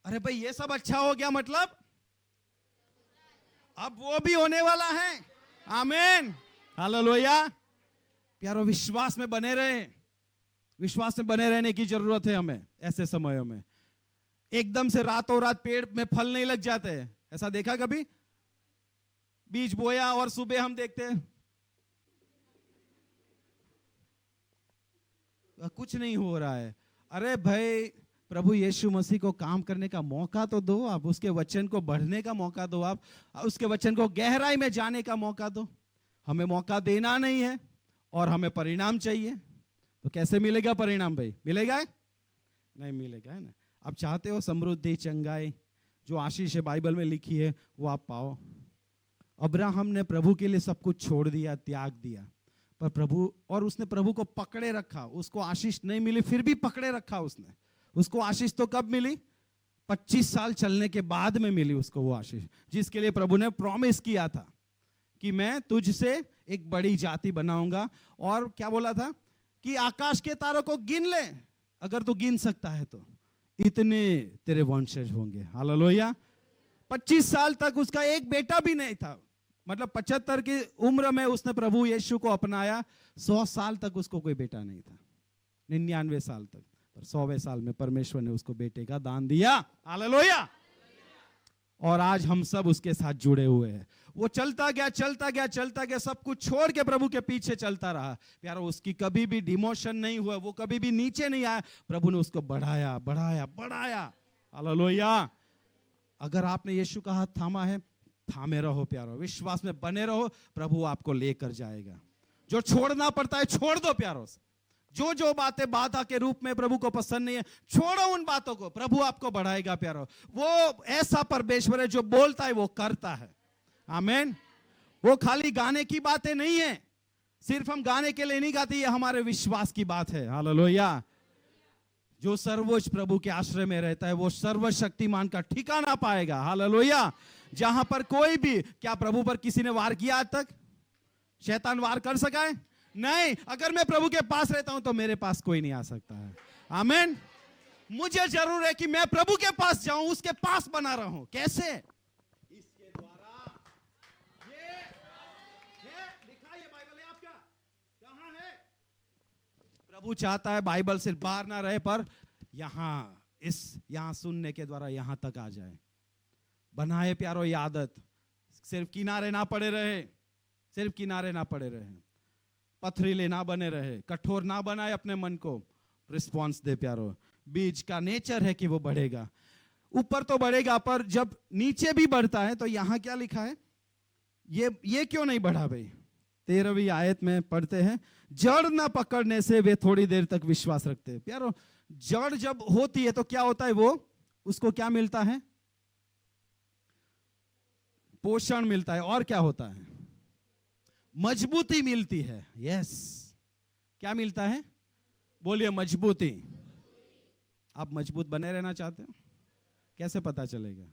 अरे भाई ये सब अच्छा हो गया, मतलब अब वो भी होने वाला है। आमीन। हालेलुया। प्यारो विश्वास में बने रहे, विश्वास में बने रहने की जरूरत है हमें ऐसे समयों में। एकदम से रातों रात पेड़ में फल नहीं लग जाते। ऐसा देखा कभी? बीज बोया और सुबह हम देखते हैं कुछ नहीं हो रहा है। अरे भाई प्रभु यीशु मसीह को काम करने का मौका तो दो, आप उसके वचन को बढ़ने का मौका दो, आप उसके वचन को गहराई में जाने का मौका दो। हमें मौका देना नहीं है और हमें परिणाम चाहिए। तो कैसे मिलेगा परिणाम भाई? मिलेगा? नहीं मिलेगा, है ना? आप चाहते हो समृद्धि, चंगाई, जो आशीष है बाइबल में लिखी है वो आप पाओ। अब्राहम ने प्रभु के लिए सब कुछ छोड़ दिया, त्याग दिया, पर प्रभु, और उसने प्रभु को पकड़े रखा। उसको आशीष नहीं मिली फिर भी पकड़े रखा उसने। उसको आशीष तो कब मिली? 25 साल चलने के बाद में मिली उसको वो आशीष, जिसके लिए प्रभु ने प्रॉमिस किया था कि मैं तुझसे एक बड़ी जाति बनाऊंगा। और क्या बोला था कि आकाश के तारों को गिन ले, अगर तू गिन सकता है तो इतने तेरे वंशज होंगे। हालेलुया। 25 साल तक उसका एक बेटा भी नहीं था, मतलब 75 की उम्र में उसने प्रभु यीशु को अपनाया। 100 साल तक उसको कोई बेटा नहीं था, 99 साल तक, पर 100वें साल में परमेश्वर ने उसको बेटे का दान दिया। हालेलुया। और आज हम सब उसके साथ जुड़े हुए हैं। वो चलता गया चलता गया चलता गया, सब कुछ छोड़ के प्रभु के पीछे चलता रहा। प्यारो, उसकी कभी भी डिमोशन नहीं हुआ, वो कभी भी नीचे नहीं आया। प्रभु ने उसको बढ़ाया बढ़ाया बढ़ाया। हालेलुया। अगर आपने यीशु का हाथ थामा है, थामे रहो प्यारो, विश्वास में बने रहो, प्रभु आपको लेकर जाएगा। जो छोड़ना पड़ता है छोड़ दो प्यारो। जो जो बातें बाधा के रूप में प्रभु को पसंद नहीं है, छोड़ो उन बातों को, प्रभु आपको बढ़ाएगा प्यारो। वो ऐसा परमेश्वर है जो बोलता है वो करता है। आमीन। वो खाली गाने की बातें नहीं है, सिर्फ हम गाने के लिए नहीं गाते, ये हमारे विश्वास की बात है। हालेलुया। जो सर्वोच्च प्रभु के आश्रय में रहता है वो सर्वशक्तिमान का ठिकाना पाएगा। हालेलुया। जहां पर कोई भी, क्या प्रभु पर किसी ने वार किया आज तक? शैतान वार कर सका है? नहीं। अगर मैं प्रभु के पास रहता हूं तो मेरे पास कोई नहीं आ सकता है। आमीन। मुझे जरूर है कि मैं प्रभु के पास जाऊं, उसके पास बना रहूं। कैसे? इसके द्वारा। ये लिखा है बाइबल है आपका, कहां है? प्रभु चाहता है बाइबल सिर्फ बाहर ना रहे, पर यहां सुनने के द्वारा यहां तक आ जाए। बनाए प्यारो ये आदत, सिर्फ किनारे ना पड़े रहे, सिर्फ किनारे ना पड़े रहे, पथरीले ना बने रहे, कठोर ना बनाए अपने मन को। रिस्पॉन्स दे प्यारो। बीज का नेचर है कि वो बढ़ेगा, ऊपर तो बढ़ेगा, पर जब नीचे भी बढ़ता है तो यहां क्या लिखा है? ये क्यों नहीं बढ़ा भाई? 13वीं आयत में पढ़ते हैं, जड़ ना पकड़ने से वे थोड़ी देर तक विश्वास रखते हैं। प्यारो, जड़ जब होती है तो क्या होता है? वो उसको क्या मिलता है? पोषण मिलता है। और क्या होता है? मजबूती मिलती है। यस, क्या मिलता है? बोलिए, मजबूती। आप मजबूत बने रहना चाहते हो? कैसे पता चलेगा?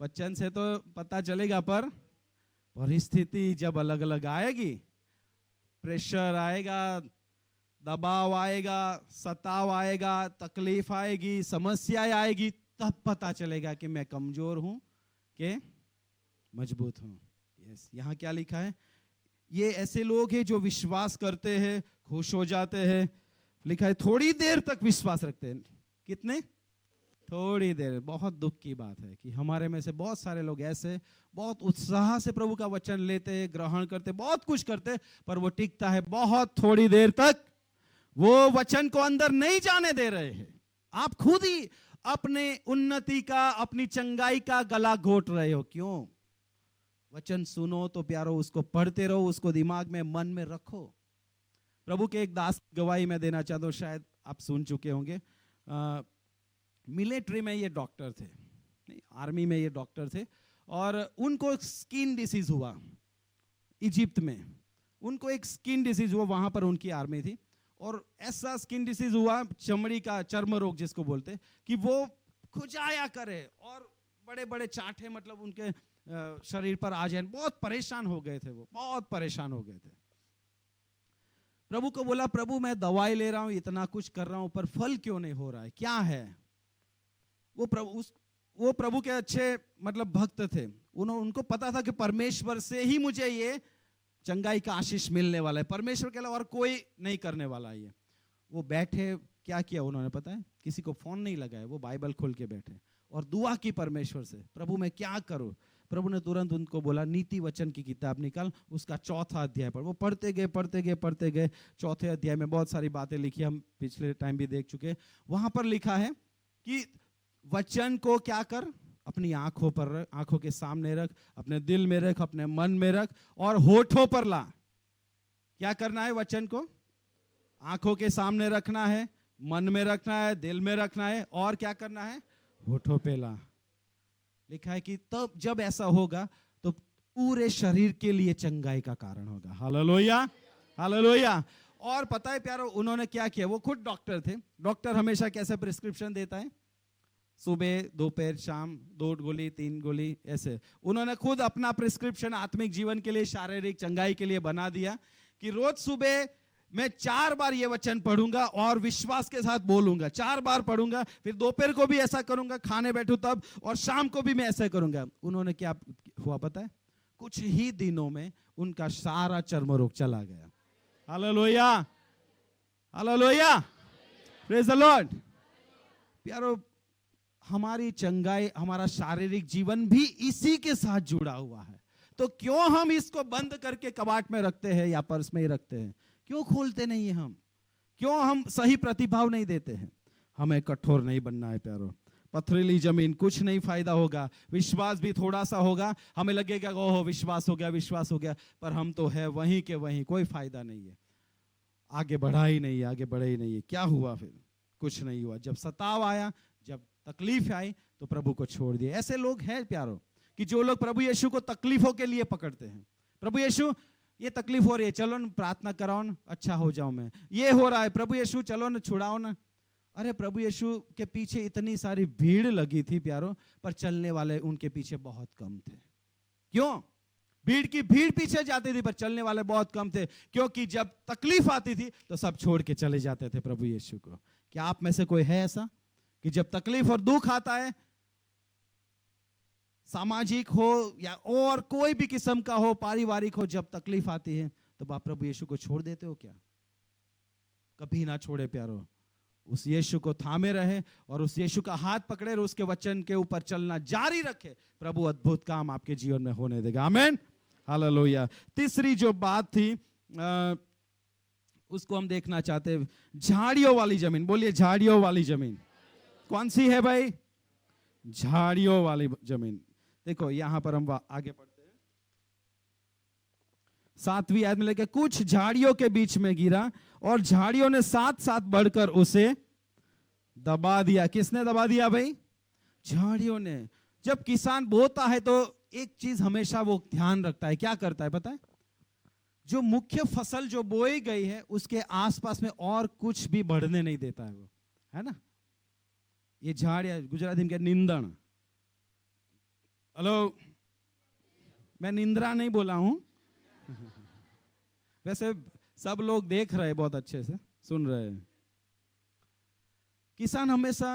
वचन से तो पता चलेगा, पर परिस्थिति जब अलग अलग आएगी, प्रेशर आएगा, दबाव आएगा, सताव आएगा, तकलीफ आएगी, समस्याएं आएगी, तब पता चलेगा कि मैं कमजोर हूं कि मजबूत हूं। यस, यहां क्या लिखा है? ये ऐसे लोग हैं जो विश्वास करते हैं, खुश हो जाते हैं। लिखा है थोड़ी देर तक विश्वास रखते हैं। कितने? थोड़ी देर। बहुत दुख की बात है कि हमारे में से बहुत सारे लोग ऐसे बहुत उत्साह से प्रभु का वचन लेते, ग्रहण करते, बहुत कुछ करते, पर वो टिकता है बहुत थोड़ी देर तक। वो वचन को अंदर नहीं जाने दे रहे हैं। आप खुद ही अपने उन्नति का, अपनी चंगाई का गला घोट रहे हो। क्यों? वचन सुनो तो प्यारो, उसको पढ़ते रहो, उसको दिमाग में, मन में रखो। प्रभु के एक दास गवाही में देना चाहता हूं, शायद आप सुन चुके होंगे। मिलिट्री में ये डॉक्टर थे, नहीं, आर्मी में ये डॉक्टर थे, और उनको स्किन डिसीज हुआ इजिप्ट में। उनको एक स्किन डिसीज हुआ, वहां पर उनकी आर्मी थी, और ऐसा स्किन डिसीज हुआ, चमड़ी का, चर्म रोग जिसको बोलते, कि वो खुजाया करे और बड़े बड़े चाटे मतलब उनके शरीर पर आ जाए। बहुत परेशान हो गए थे, वो बहुत परेशान हो गए थे। प्रभु को बोला, प्रभु मैं दवाई ले रहा हूं, इतना कुछ कर रहा हूं, पर फल क्यों नहीं हो रहा है? क्या है? वो प्रभु के अच्छे मतलब भक्त थे। उनको पता था कि परमेश्वर से ही मुझे ये चंगाई का आशीष मिलने वाला है, परमेश्वर के अलावा और कोई नहीं करने वाला है ये। वो बैठे, क्या किया उन्होंने पता है? किसी को फोन नहीं लगाया, वो बाइबल खोल के बैठे और दुआ की परमेश्वर से, प्रभु मैं क्या करूं? प्रभु ने तुरंत उनको बोला, नीति वचन की किताब निकाल, उसका 4था अध्याय पढ़। वो पढ़ते गए पढ़ते गए पढ़ते गए। 4थे अध्याय में बहुत सारी बातें लिखी, हम पिछले टाइम भी देख चुके। वहां पर लिखा है कि वचन को क्या कर? अपनी आंखों पर रख, आंखों के सामने रख, अपने दिल में रख, अपने मन में रख, और होठों पर ला। क्या करना है? वचन को आंखों के सामने रखना है, मन में रखना है, दिल में रखना है, और क्या करना है? होठों पे ला। लिखा है कि तब जब ऐसा होगा तो पूरे शरीर के लिए चंगाई का कारण होगा। Hallelujah, hallelujah. और पता है प्यारो, उन्होंने क्या किया? वो खुद डॉक्टर थे। डॉक्टर हमेशा कैसे प्रिस्क्रिप्शन देता है? सुबह, दोपहर, शाम, 2 गोली 3 गोली, ऐसे। उन्होंने खुद अपना प्रिस्क्रिप्शन आत्मिक जीवन के लिए, शारीरिक चंगाई के लिए बना दिया कि रोज सुबह मैं 4 बार ये वचन पढ़ूंगा और विश्वास के साथ बोलूंगा। 4 बार पढ़ूंगा, फिर दोपहर को भी ऐसा करूंगा, खाने बैठूं तब, और शाम को भी मैं ऐसा करूंगा। उन्होंने क्या हुआ पता है? कुछ ही दिनों में उनका सारा चर्म रोग चला गया। Hallelujah, hallelujah, praise the Lord. प्यारो, हमारी चंगाई, हमारा शारीरिक जीवन भी इसी के साथ जुड़ा हुआ है। तो क्यों हम इसको बंद करके कबाड़ में रखते हैं या पर्स में ही रखते हैं? क्यों खोलते नहीं है हम? क्यों हम सही प्रतिभाव नहीं देते हैं? हमें कठोर नहीं बनना है प्यारो। पथरीली जमीन कुछ नहीं फायदा होगा, विश्वास भी थोड़ा सा होगा, हमें लगेगा ओहो विश्वास हो गया, विश्वास हो गया, पर हम तो है वहीं के वहीं, कोई फायदा नहीं है, आगे बढ़ा ही नहीं, आगे बढ़े ही नहीं है। क्या हुआ फिर? कुछ नहीं हुआ। जब सताव आया, जब तकलीफ आई, तो प्रभु को छोड़ दिए। ऐसे लोग हैं प्यारो कि जो लोग प्रभु यीशु को तकलीफों के लिए पकड़ते हैं। प्रभु यीशु, ये तकलीफ हो रही है, चलो ना प्रार्थना कराओ ना, अच्छा हो जाऊं मैं। ये हो रहा है, प्रभु यीशु चलो ना छुड़ाओ ना। अरे प्रभु यीशु के पीछे इतनी सारी भीड़ लगी थी प्यारो, पर चलने वाले उनके पीछे बहुत कम थे। क्यों? भीड़ की भीड़ पीछे जाती थी, पर चलने वाले बहुत कम थे, क्योंकि जब तकलीफ आती थी तो सब छोड़ के चले जाते थे प्रभु यीशु को। क्या आप में से कोई है ऐसा कि जब तकलीफ और दुख आता है, सामाजिक हो या और कोई भी किस्म का हो, पारिवारिक हो, जब तकलीफ आती है तो आप प्रभु यीशु को छोड़ देते हो क्या? कभी ना छोड़े प्यारो, उस यीशु को थामे रहे और उस यीशु का हाथ पकड़े और उसके वचन के ऊपर चलना जारी रखे। प्रभु अद्भुत काम आपके जीवन में होने देगा। आमीन, हालेलुया। तीसरी जो बात थी उसको हम देखना चाहते हैं, झाड़ियों वाली जमीन। बोलिए झाड़ियों वाली जमीन। कौन सी है भाई? झाड़ियों वाली जमीन। देखो यहां पर हम आगे पढ़ते हैं, 7वीं आयत में लेके, कुछ झाड़ियों के बीच में गिरा और झाड़ियों ने साथ साथ बढ़कर उसे दबा दिया। किसने दबा दिया भाई? झाड़ियों ने। जब किसान बोता है तो एक चीज हमेशा वो ध्यान रखता है, क्या करता है पता है? जो मुख्य फसल जो बोई गई है उसके आसपास में और कुछ भी बढ़ने नहीं देता है वो, है ना। ये झाड़ियां गुजराती में क्या, निंदण। हेलो, मैं निंद्रा नहीं बोला हूं वैसे सब लोग देख रहे हैं, बहुत अच्छे से सुन रहे हैं। किसान हमेशा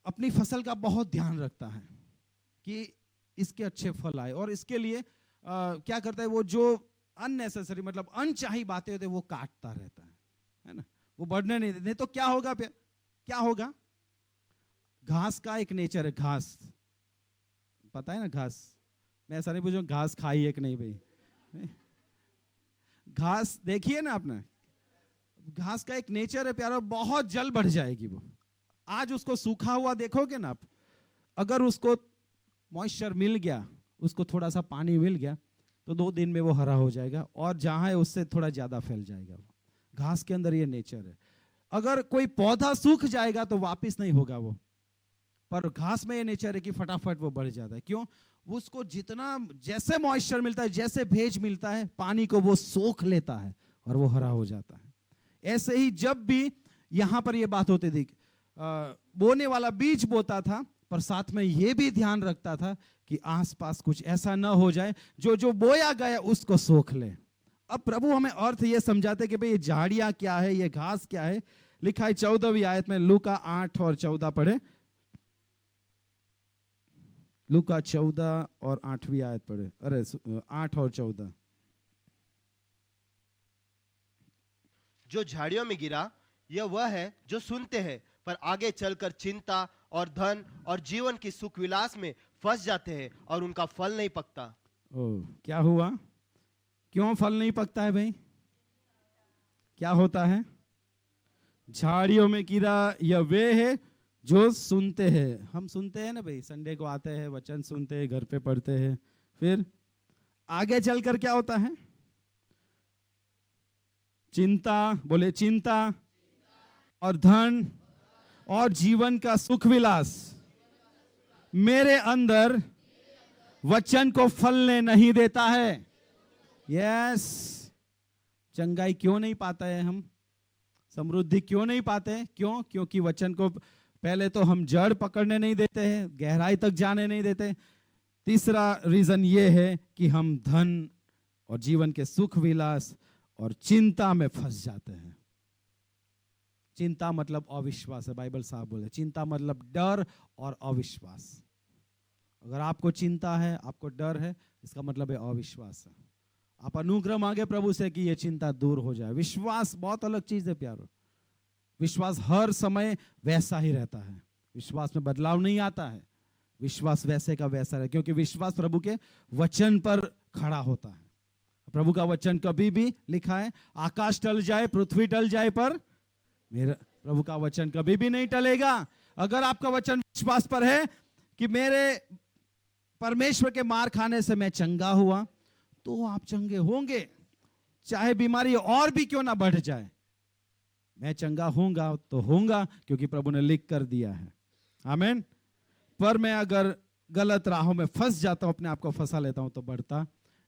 अपनी फसल का बहुत ध्यान रखता है कि इसके अच्छे फल आए, और इसके लिए क्या करता है वो, जो अननेसेसरी मतलब अनचाही बातें होती है वो काटता रहता है ना। वो बढ़ने नहीं देते। तो क्या होगा? क्या होगा? घास का एक नेचर है, घास पता है ना, घास। मैं ऐसा नहीं पूछूं घास खाई है कि नहीं भाई, घास देखिए ना आपने, घास का एक नेचर है प्यारा, बहुत जल्द बढ़ जाएगी वो। आज उसको सूखा हुआ देखोगे ना आप, अगर उसको मॉइस्चर मिल गया, उसको थोड़ा सा पानी मिल गया, तो 2 दिन में वो हरा हो जाएगा, और जहां है उससे थोड़ा ज्यादा फैल जाएगा वो। घास के अंदर ये नेचर है। अगर कोई पौधा सूख जाएगा तो वापिस नहीं होगा वो, पर घास में ये नेचर है कि फटाफट वो बढ़ जाता है। क्यों? उसको जितना जैसे मॉइस्चर मिलता है, जैसे भेज मिलता है, पानी को वो सोख लेता है और वो हरा हो जाता है। ऐसे ही जब भी यहां पर ये बात होती थी, बोने वाला बीज बोता था, पर साथ में ये भी ध्यान रखता था कि आसपास कुछ ऐसा ना हो जाए जो जो बोया गया उसको सोख ले। अब प्रभु हमें अर्थ ये समझाते कि भाई ये झाड़ियां क्या है, ये घास क्या है। लिखा है 14वीं आयत में, लूका 8 और 14 पढ़े। लूका 14 और 8वीं आयत पढ़े। अरे 8 और 14। जो झाड़ियों में गिरा, यह वह है जो सुनते हैं, पर आगे चलकर चिंता और धन और जीवन की सुख विलास में फंस जाते हैं और उनका फल नहीं पकता। क्या हुआ? क्यों फल नहीं पकता है भाई? क्या होता है? झाड़ियों में गिरा यह वे है जो सुनते हैं। हम सुनते हैं ना भाई, संडे को आते हैं, वचन सुनते हैं, घर पे पढ़ते हैं, फिर आगे चलकर क्या होता है? चिंता, बोले चिंता और धन और जीवन का सुख विलास मेरे अंदर वचन को फलने नहीं देता है। यस, चंगाई क्यों नहीं पाते हैं हम? समृद्धि क्यों नहीं पाते हैं? क्यों? क्योंकि वचन को पहले तो हम जड़ पकड़ने नहीं देते हैं, गहराई तक जाने नहीं देते। तीसरा रीजन ये है कि हम धन और जीवन के सुख विलास और चिंता में फंस जाते हैं। चिंता मतलब अविश्वास है, बाइबल साहब बोले चिंता मतलब डर और अविश्वास। अगर आपको चिंता है, आपको डर है, इसका मतलब है अविश्वास है। आप अनुग्रह मांगे प्रभु से कि ये चिंता दूर हो जाए। विश्वास बहुत अलग चीज है प्यारो। विश्वास हर समय वैसा ही रहता है, विश्वास में बदलाव नहीं आता है, विश्वास वैसे का वैसा है, क्योंकि विश्वास प्रभु के वचन पर खड़ा होता है। प्रभु का वचन कभी भी लिखा है, आकाश टल जाए, पृथ्वी टल जाए, पर मेरा प्रभु का वचन कभी भी नहीं टलेगा। अगर आपका वचन विश्वास पर है कि मेरे परमेश्वर के मार खाने से मैं चंगा हुआ, तो आप चंगे होंगे, चाहे बीमारी और भी क्यों ना बढ़ जाए, मैं चंगा होऊंगा तो होऊंगा, क्योंकि प्रभु ने लिख कर दिया है। आमीन। पर मैं अगर गलत राहों में फंस जाता हूं, अपने आप को फंसा लेता हूं, तो बढ़ता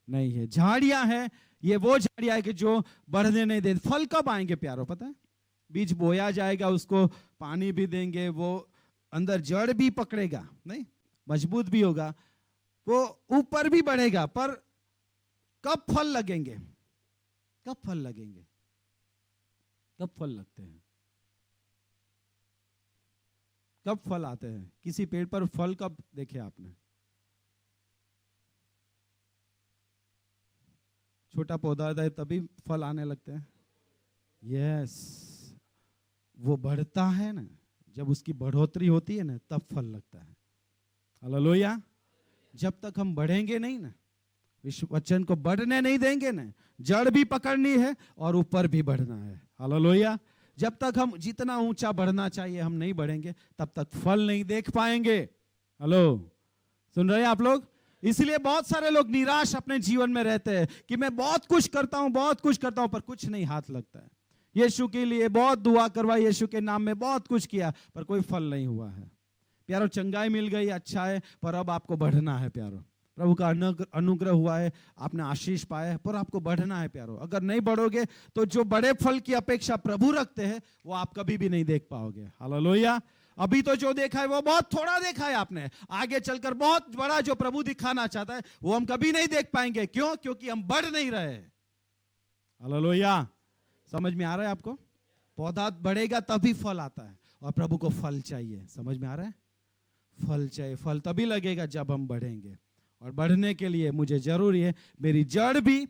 नहीं है। झाड़ियां हैं, ये वो झाड़ियां है कि जो बढ़ने नहीं देती। फल कब आएंगे प्यारो, पता है? बीज बोया जाएगा, उसको पानी भी देंगे, वो अंदर जड़ भी पकड़ेगा, नहीं मजबूत भी होगा, वो ऊपर भी बढ़ेगा, पर कब फल लगेंगे? कब फल लगेंगे? कब फल लगते हैं? कब फल आते हैं? किसी पेड़ पर फल कब देखे आपने? छोटा पौधा है तभी फल आने लगते हैं। यस, वो बढ़ता है ना, जब उसकी बढ़ोतरी होती है ना, तब फल लगता है। हालेलुया। जब तक हम बढ़ेंगे नहीं ना, विश्व वचन को बढ़ने नहीं देंगे ना, जड़ भी पकड़नी है और ऊपर भी बढ़ना है। हालेलुया। जब तक हम जितना ऊंचा बढ़ना चाहिए हम नहीं बढ़ेंगे, तब तक फल नहीं देख पाएंगे। हेलो, सुन रहे हैं आप लोग? इसलिए बहुत सारे लोग निराश अपने जीवन में रहते हैं कि मैं बहुत कुछ करता हूं, बहुत कुछ करता हूं, पर कुछ नहीं हाथ लगता है। यीशु के लिए बहुत दुआ करवाई, यीशु के नाम में बहुत कुछ किया, पर कोई फल नहीं हुआ है। प्यारो, चंगाई मिल गई, अच्छा है, पर अब आपको बढ़ना है प्यारो। प्रभु का अनुग्रह हुआ है, आपने आशीष पाया है, पर आपको बढ़ना है प्यारो। अगर नहीं बढ़ोगे तो जो बड़े फल की अपेक्षा प्रभु रखते हैं वो आप कभी भी नहीं देख पाओगे। हालेलुया। अभी तो जो देखा है वो बहुत थोड़ा देखा है आपने, आगे चलकर बहुत बड़ा जो प्रभु दिखाना चाहता है वो हम कभी नहीं देख पाएंगे। क्यों? क्योंकि हम बढ़ नहीं रहे। हालेलुया। समझ में आ रहा है आपको? पौधा बढ़ेगा तभी फल आता है, और प्रभु को फल चाहिए। समझ में आ रहा है? फल चाहिए। फल तभी लगेगा जब हम बढ़ेंगे, और बढ़ने के लिए मुझे जरूरी है मेरी जड़ भी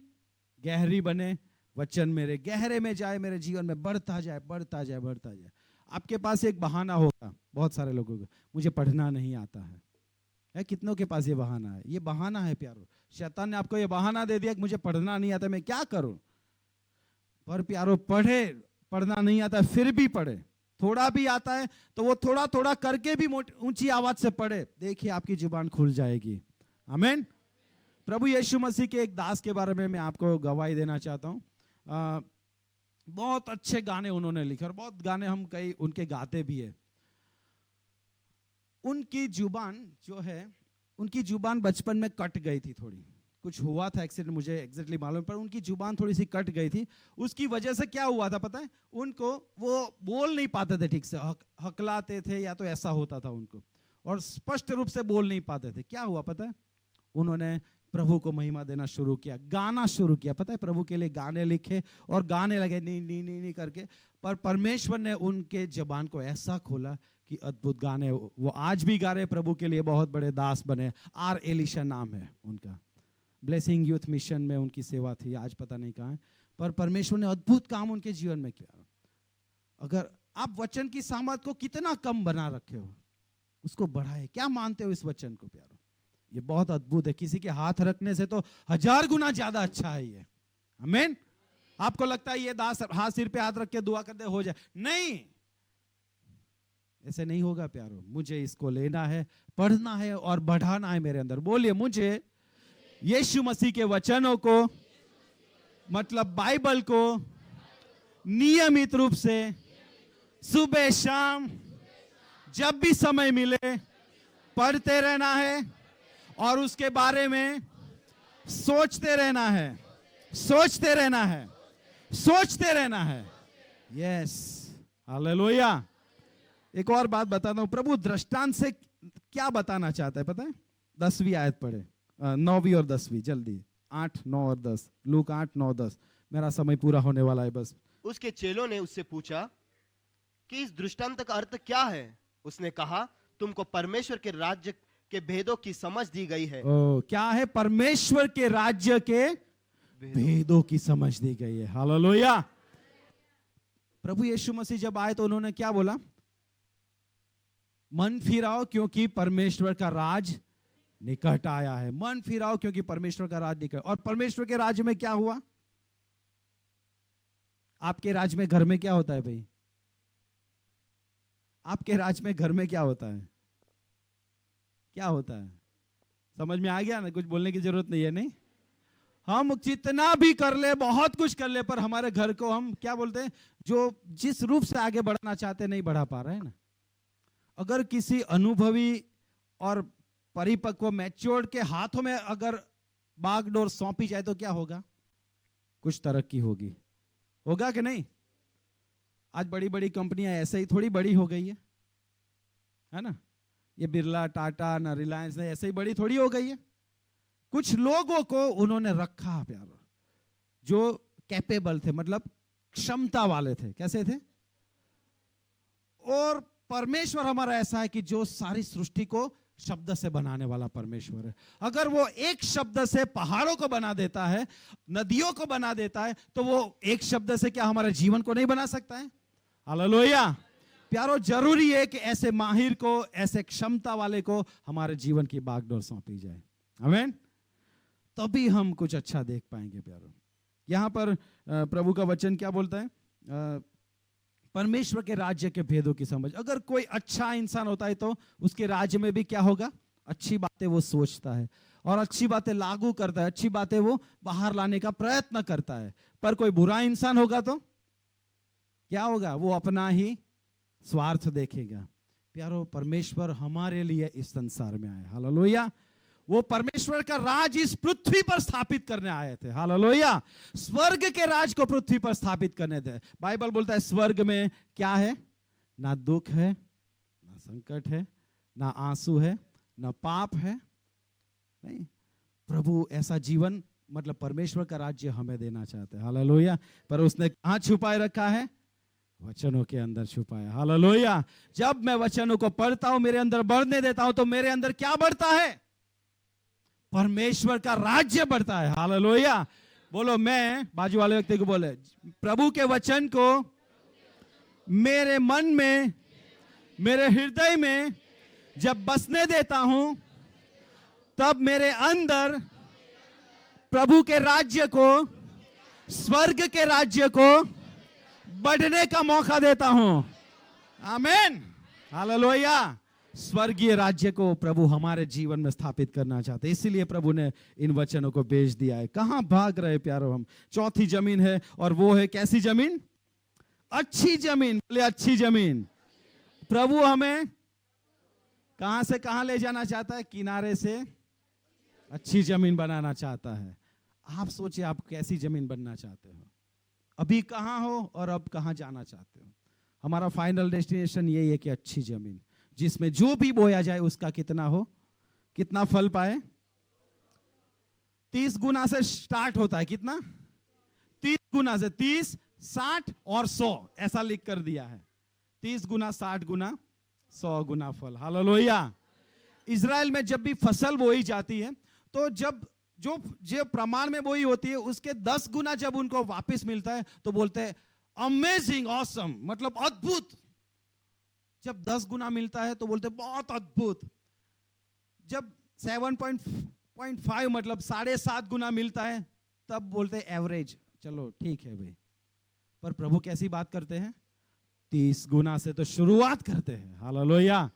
गहरी बने, वचन मेरे गहरे में जाए, मेरे जीवन में बढ़ता जाए, बढ़ता जाए, बढ़ता जाए। आपके पास एक बहाना होगा, बहुत सारे लोगों को, मुझे पढ़ना नहीं आता है। कितनों के पास ये बहाना है? ये बहाना है प्यारो। शैतान ने आपको ये बहाना दे दिया कि मुझे पढ़ना नहीं आता, मैं क्या करूं? पर प्यारो, पढ़ना नहीं आता फिर भी पढ़े। थोड़ा भी आता है तो वो थोड़ा थोड़ा करके भी ऊंची आवाज से पढ़े, देखिए आपकी जुबान खुल जाएगी। आमीन। प्रभु यीशु मसीह के एक दास के बारे में मैं आपको गवाही देना चाहता हूं। बहुत अच्छे गाने उन्होंने लिखे, और बहुत गाने हम कई उनके गाते भी है। उनकी जुबान जो है, उनकी जुबान बचपन में कट गई थी, थोड़ी कुछ हुआ था एक्सीडेंट, मुझे एग्जैक्टली मालूम, पर उनकी जुबान थोड़ी सी कट गई थी। उसकी वजह से क्या हुआ था पता है? उनको वो बोल नहीं पाते थे ठीक से, हकलाते थे या तो ऐसा होता था उनको, और स्पष्ट रूप से बोल नहीं पाते थे। क्या हुआ पता है? उन्होंने प्रभु को महिमा देना शुरू किया, गाना शुरू किया। पता है, प्रभु के लिए गाने लिखे और गाने लगे, नहीं नहीं नहीं नहीं करके। पर परमेश्वर ने उनके जबान को ऐसा खोला कि अद्भुत गाने वो आज भी गा रहे, प्रभु के लिए बहुत बड़े दास बने। आर एलिशा नाम है उनका। ब्लेसिंग यूथ मिशन में उनकी सेवा थी, आज पता नहीं कहाँ है, पर परमेश्वर ने अद्भुत काम उनके जीवन में किया। अगर आप वचन की सामर्थ को कितना कम बना रखे हो, उसको बढ़ाए। क्या मानते हो इस वचन को प्यारो? ये बहुत अद्भुत है, किसी के हाथ रखने से तो 1000 गुना ज्यादा अच्छा है ये। आमीन। आपको लगता है ये दास हाथ सिर पे हाथ रख के दुआ कर दे हो जाए? नहीं, ऐसे नहीं होगा प्यारो। मुझे इसको लेना है, पढ़ना है और बढ़ाना है मेरे अंदर। बोलिए, मुझे यीशु मसीह के वचनों को, मतलब बाइबल को नियमित रूप से सुबह शाम जब भी समय मिले पढ़ते रहना है, और उसके बारे में सोचते रहना है, सोचते रहना है, सोचते रहना है। Yes, hallelujah. एक और बात बताता हूं, प्रभु दृष्टांत से क्या बताना चाहता है पता है? 10वीं आयत पढ़े, 9वीं और 10वीं, जल्दी 8, 9 और 10। लूक 8, 9, 10। मेरा समय पूरा होने वाला है बस। उसके चेलों ने उससे पूछा कि इस दृष्टांत का अर्थ क्या है? उसने कहा, तुमको परमेश्वर के राज्य के भेदों की समझ दी गई है। क्या है? परमेश्वर के राज्य के भेदों की समझ दी गई है। हालेलुया। प्रभु यीशु मसीह जब आए तो उन्होंने क्या बोला? मन फिराओ क्योंकि परमेश्वर का राज निकट आया है। मन फिराओ क्योंकि परमेश्वर का राज निकट। और परमेश्वर के राज्य में क्या हुआ? आपके राज्य में घर में क्या होता है भाई? आपके राज्य में घर में क्या होता है? क्या होता है? समझ में आ गया ना? कुछ बोलने की जरूरत नहीं है। नहीं, हम जितना भी कर ले, बहुत कुछ कर ले, पर हमारे घर को हम क्या बोलते हैं, जो जिस रूप से आगे बढ़ना चाहते नहीं बढ़ा पा रहे हैं ना। अगर किसी अनुभवी और परिपक्व मैच्योर्ड के हाथों में अगर बागडोर सौंपी जाए तो क्या होगा? कुछ तरक्की होगी। होगा कि नहीं? आज बड़ी बड़ी कंपनियां ऐसे ही थोड़ी बड़ी हो गई है ना? ये बिरला, टाटा, ना रिलायंस, ने ऐसे ही बड़ी थोड़ी हो गई है। कुछ लोगों को उन्होंने रखा प्यारो, जो कैपेबल थे, मतलब क्षमता वाले थे। कैसे थे? और परमेश्वर हमारा ऐसा है कि जो सारी सृष्टि को शब्द से बनाने वाला परमेश्वर है। अगर वो एक शब्द से पहाड़ों को बना देता है, नदियों को बना देता है, तो वो एक शब्द से क्या हमारे जीवन को नहीं बना सकता है? हालेलुया। प्यारो, जरूरी है कि ऐसे माहिर को, ऐसे क्षमता वाले को हमारे जीवन की बागडोर सौंपी जाए। आमीन। तभी हम कुछ अच्छा देख पाएंगे प्यारो। यहां पर प्रभु का वचन क्या बोलता है? परमेश्वर के राज्य के भेदों की समझ। अगर कोई अच्छा इंसान होता है तो उसके राज्य में भी क्या होगा? अच्छी बातें वो सोचता है और अच्छी बातें लागू करता है, अच्छी बातें वो बाहर लाने का प्रयत्न करता है। पर कोई बुरा इंसान होगा तो क्या होगा? वो अपना ही स्वार्थ देखेगा। प्यारो, परमेश्वर हमारे लिए इस संसार में आए। हालेलुया। वो परमेश्वर का राज इस पृथ्वी पर स्थापित करने आए थे। हालेलुया। स्वर्ग के राज को पृथ्वी पर स्थापित करने थे। बाइबल बोलता है स्वर्ग में क्या है? ना दुख है, ना संकट है, ना आंसू है, ना पाप है। नहीं, प्रभु ऐसा जीवन, मतलब परमेश्वर का राज्य हमें देना चाहते हैं। हालेलुया। पर उसने कहां छुपाए रखा है? वचनों के अंदर छुपाया। हालेलुया। जब मैं वचनों को पढ़ता हूं, मेरे अंदर बढ़ने देता हूं, तो मेरे अंदर क्या बढ़ता है? परमेश्वर का राज्य बढ़ता है। हालेलुया। बोलो, मैं बाजू वाले व्यक्ति को बोले, प्रभु के वचन को मेरे मन में, मेरे हृदय में जब बसने देता हूं, तब मेरे अंदर प्रभु के राज्य को, स्वर्ग के राज्य को बढ़ने का मौका देता हूं। आमीन। हालेलुया। स्वर्गीय राज्य को प्रभु हमारे जीवन में स्थापित करना चाहते हैं, इसीलिए प्रभु ने इन वचनों को भेज दिया है। कहां भाग रहे प्यारो हम? चौथी जमीन है, और वो है कैसी जमीन? अच्छी जमीन। बोले अच्छी जमीन। प्रभु हमें कहां से कहां ले जाना चाहता है? किनारे से अच्छी जमीन बनाना चाहता है। आप सोचिए, आप कैसी जमीन बनना चाहते हो? अभी कहां हो और अब कहां जाना चाहते हो? हमारा फाइनल डेस्टिनेशन यही है कि अच्छी जमीन, जिसमें जो भी बोया जाए उसका कितना हो, कितना फल पाए। 30 गुना से स्टार्ट होता है। कितना? 30 गुना से। 30, 60 और 100 ऐसा लिख कर दिया है। 30 गुना, 60 गुना, 100 गुना फल। हालेलुया। इजराइल में जब भी फसल बोई जाती है, तो जब जो प्रमाण में बोई होती है उसके 10 गुना जब उनको वापस मिलता है तो बोलते हैं अमेजिंग, ऑसम, मतलब अद्भुत। जब 10 गुना मिलता है तो बोलते बहुत अद्भुत। जब 7.5 मतलब 7.5 गुना मिलता है तब बोलते एवरेज, चलो ठीक है भाई। पर प्रभु कैसी बात करते हैं? 30 गुना से तो शुरुआत करते हैं। हालेलुया।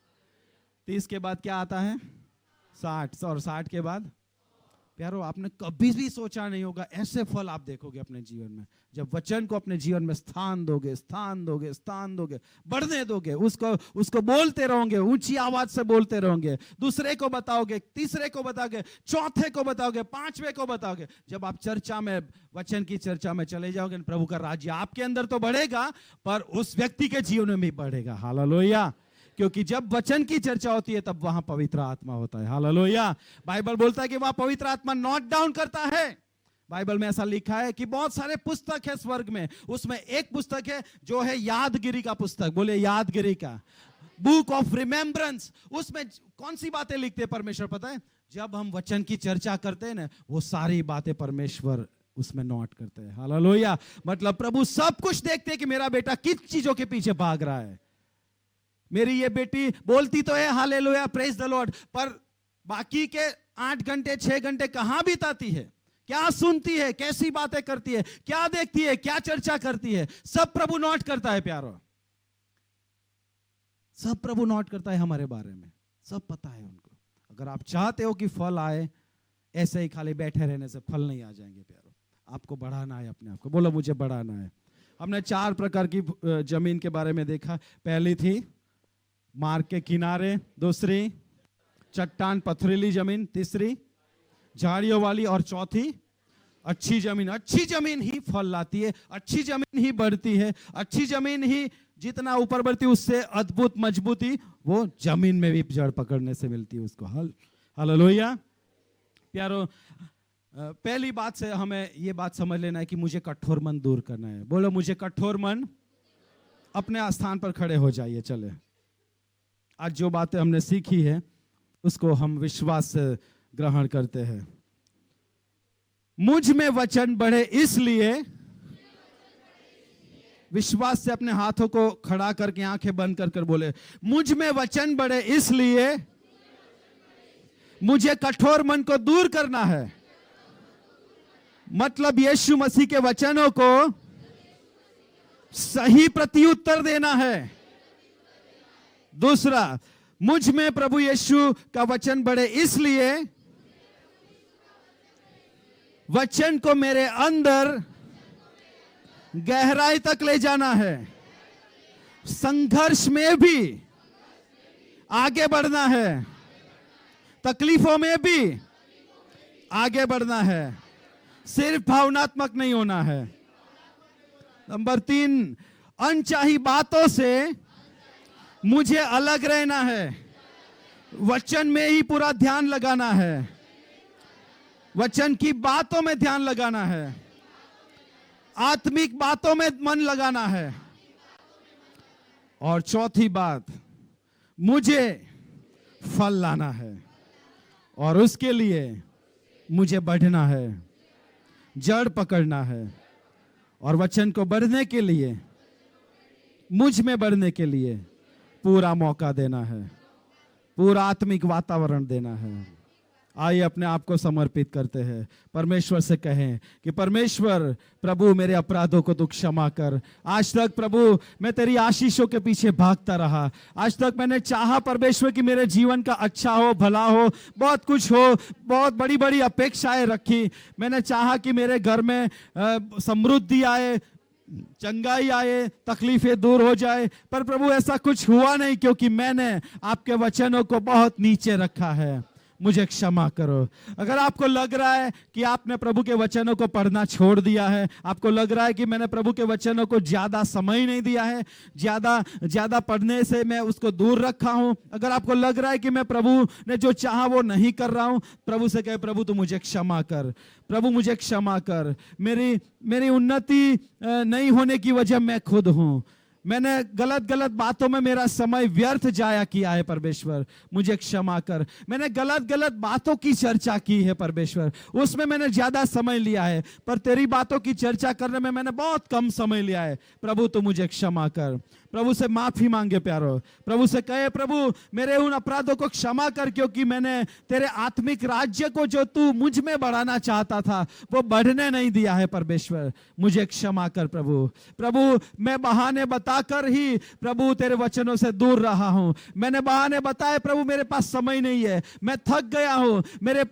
30 के बाद क्या आता है? 60, और 60 के बाद? प्यारो, आपने कभी भी सोचा नहीं होगा ऐसे फल आप देखोगे अपने जीवन में, जब वचन को अपने जीवन में स्थान दोगे, स्थान दोगे, स्थान दोगे, बढ़ने दोगे, उसको बोलते रहोगे, ऊंची आवाज से बोलते रहोगे, दूसरे को बताओगे, तीसरे को बताओगे, चौथे को बताओगे, पांचवे को बताओगे। जब आप चर्चा में, वचन की चर्चा में चले जाओगे, प्रभु का राज्य आपके अंदर तो बढ़ेगा, पर उस व्यक्ति के जीवन में भी बढ़ेगा। हालेलुया। क्योंकि जब वचन की चर्चा होती है तब वहां पवित्र आत्मा होता है। हालेलुया। बाइबल बोलता है कि वहां पवित्र आत्मा नोट डाउन करता है। बाइबल में ऐसा लिखा है कि बहुत सारे पुस्तक है स्वर्ग में, उसमें एक पुस्तक है जो है यादगिरी का पुस्तक। बोले यादगिरी का, बुक ऑफ रिमेम्बरेंस। उसमें कौन सी बातें लिखते हैं परमेश्वर पता है? जब हम वचन की चर्चा करते हैं ना, वो सारी बातें परमेश्वर उसमें नोट करते हैं। हालेलुया। मतलब प्रभु सब कुछ देखते हैं कि मेरा बेटा किस चीजों के पीछे भाग रहा है। मेरी ये बेटी बोलती तो है हालेलुया प्रेज द लॉर्ड, पर बाकी के 8 घंटे 6 घंटे कहां बिताती है, क्या सुनती है, कैसी बातें करती है, क्या देखती है, क्या चर्चा करती है, सब प्रभु नोट करता है प्यारो। सब प्रभु नोट करता है हमारे बारे में, सब पता है उनको। अगर आप चाहते हो कि फल आए, ऐसे ही खाली बैठे रहने से फल नहीं आ जाएंगे प्यारो। आपको बढ़ाना है अपने आप को, बोलो मुझे बढ़ाना है। हमने 4 प्रकार की जमीन के बारे में देखा। पहली थी मार्ग के किनारे, दूसरी चट्टान पथरीली जमीन, तीसरी झाड़ियों वाली, और चौथी अच्छी जमीन। अच्छी जमीन ही फल लाती है, अच्छी जमीन ही बढ़ती है, अच्छी जमीन ही जितना ऊपर बढ़ती है उससे अद्भुत मजबूती वो जमीन में भी जड़ पकड़ने से मिलती है उसको। हालेलुया प्यारो, पहली बात से हमें ये बात समझ लेना है कि मुझे कठोर मन दूर करना है। बोलो मुझे कठोर मन, अपने स्थान पर खड़े हो जाइए। चले, आज जो बातें हमने सीखी है उसको हम विश्वास से ग्रहण करते हैं। मुझ में वचन बढ़े इसलिए, विश्वास से अपने हाथों को खड़ा करके आंखें बंद कर कर बोले, मुझ में वचन बढ़े इसलिए मुझे कठोर मन को दूर करना है। मतलब यीशु मसीह के वचनों को सही प्रत्युत्तर देना है। दूसरा, मुझ में प्रभु यीशु का वचन बढ़े इसलिए वचन को मेरे अंदर गहराई तक ले जाना है। संघर्ष में भी आगे बढ़ना है, तकलीफों में भी आगे बढ़ना है, सिर्फ भावनात्मक नहीं होना है। नंबर 3, अनचाही बातों से मुझे अलग रहना है, वचन में ही पूरा ध्यान लगाना है, वचन की बातों में ध्यान लगाना है, आत्मिक बातों में मन लगाना है। और चौथी बात, मुझे फल लाना है और उसके लिए मुझे बढ़ना है, जड़ पकड़ना है, और वचन को बढ़ने के लिए, मुझ में बढ़ने के लिए पूरा मौका देना है, पूरा आत्मिक वातावरण देना है। आइए अपने आप को समर्पित करते हैं, परमेश्वर से कहें कि परमेश्वर प्रभु मेरे अपराधों को तू क्षमा कर। आज तक प्रभु मैं तेरी आशीषों के पीछे भागता रहा, आज तक मैंने चाहा परमेश्वर कि मेरे जीवन का अच्छा हो, भला हो, बहुत कुछ हो, बहुत बड़ी बड़ी अपेक्षाएं रखी। मैंने चाहा कि मेरे घर में समृद्धि आए, चंगाई आए, तकलीफें दूर हो जाए, पर प्रभु ऐसा कुछ हुआ नहीं, क्योंकि मैंने आपके वचनों को बहुत नीचे रखा है। मुझे क्षमा करो। अगर आपको लग रहा है कि आपने प्रभु के वचनों को पढ़ना छोड़ दिया है, आपको लग रहा है कि मैंने प्रभु के वचनों को ज्यादा समय नहीं दिया है, ज्यादा पढ़ने से मैं उसको दूर रखा हूं, अगर आपको लग रहा है कि मैं प्रभु ने जो चाहा वो नहीं कर रहा हूं, प्रभु से कहे प्रभु तू मुझे क्षमा कर, प्रभु मुझे क्षमा कर। मेरी उन्नति नहीं होने की वजह मैं खुद हूं, मैंने गलत बातों में मेरा समय व्यर्थ जाया किया है परमेश्वर, मुझे क्षमा कर। मैंने गलत बातों की चर्चा की है परमेश्वर, उसमें मैंने ज्यादा समय लिया है, पर तेरी बातों की चर्चा करने में मैंने बहुत कम समय लिया है। प्रभु तो मुझे क्षमा कर। प्रभु से माफी मांगे प्यारो, प्रभु से कहे प्रभु मेरे उन अपराधों को क्षमा कर, क्योंकि मैंने तेरे आत्मिक राज्य को जो तू मुझ में बढ़ाना चाहता था वो बढ़ने नहीं दिया है परमेश्वर, मुझे क्षमा कर प्रभु मैं बहाने बताकर ही प्रभु तेरे वचनों से दूर रहा हूं, मैंने बहाने बताए प्रभु मेरे पास समय नहीं है, मैं थक गया हूं, मेरे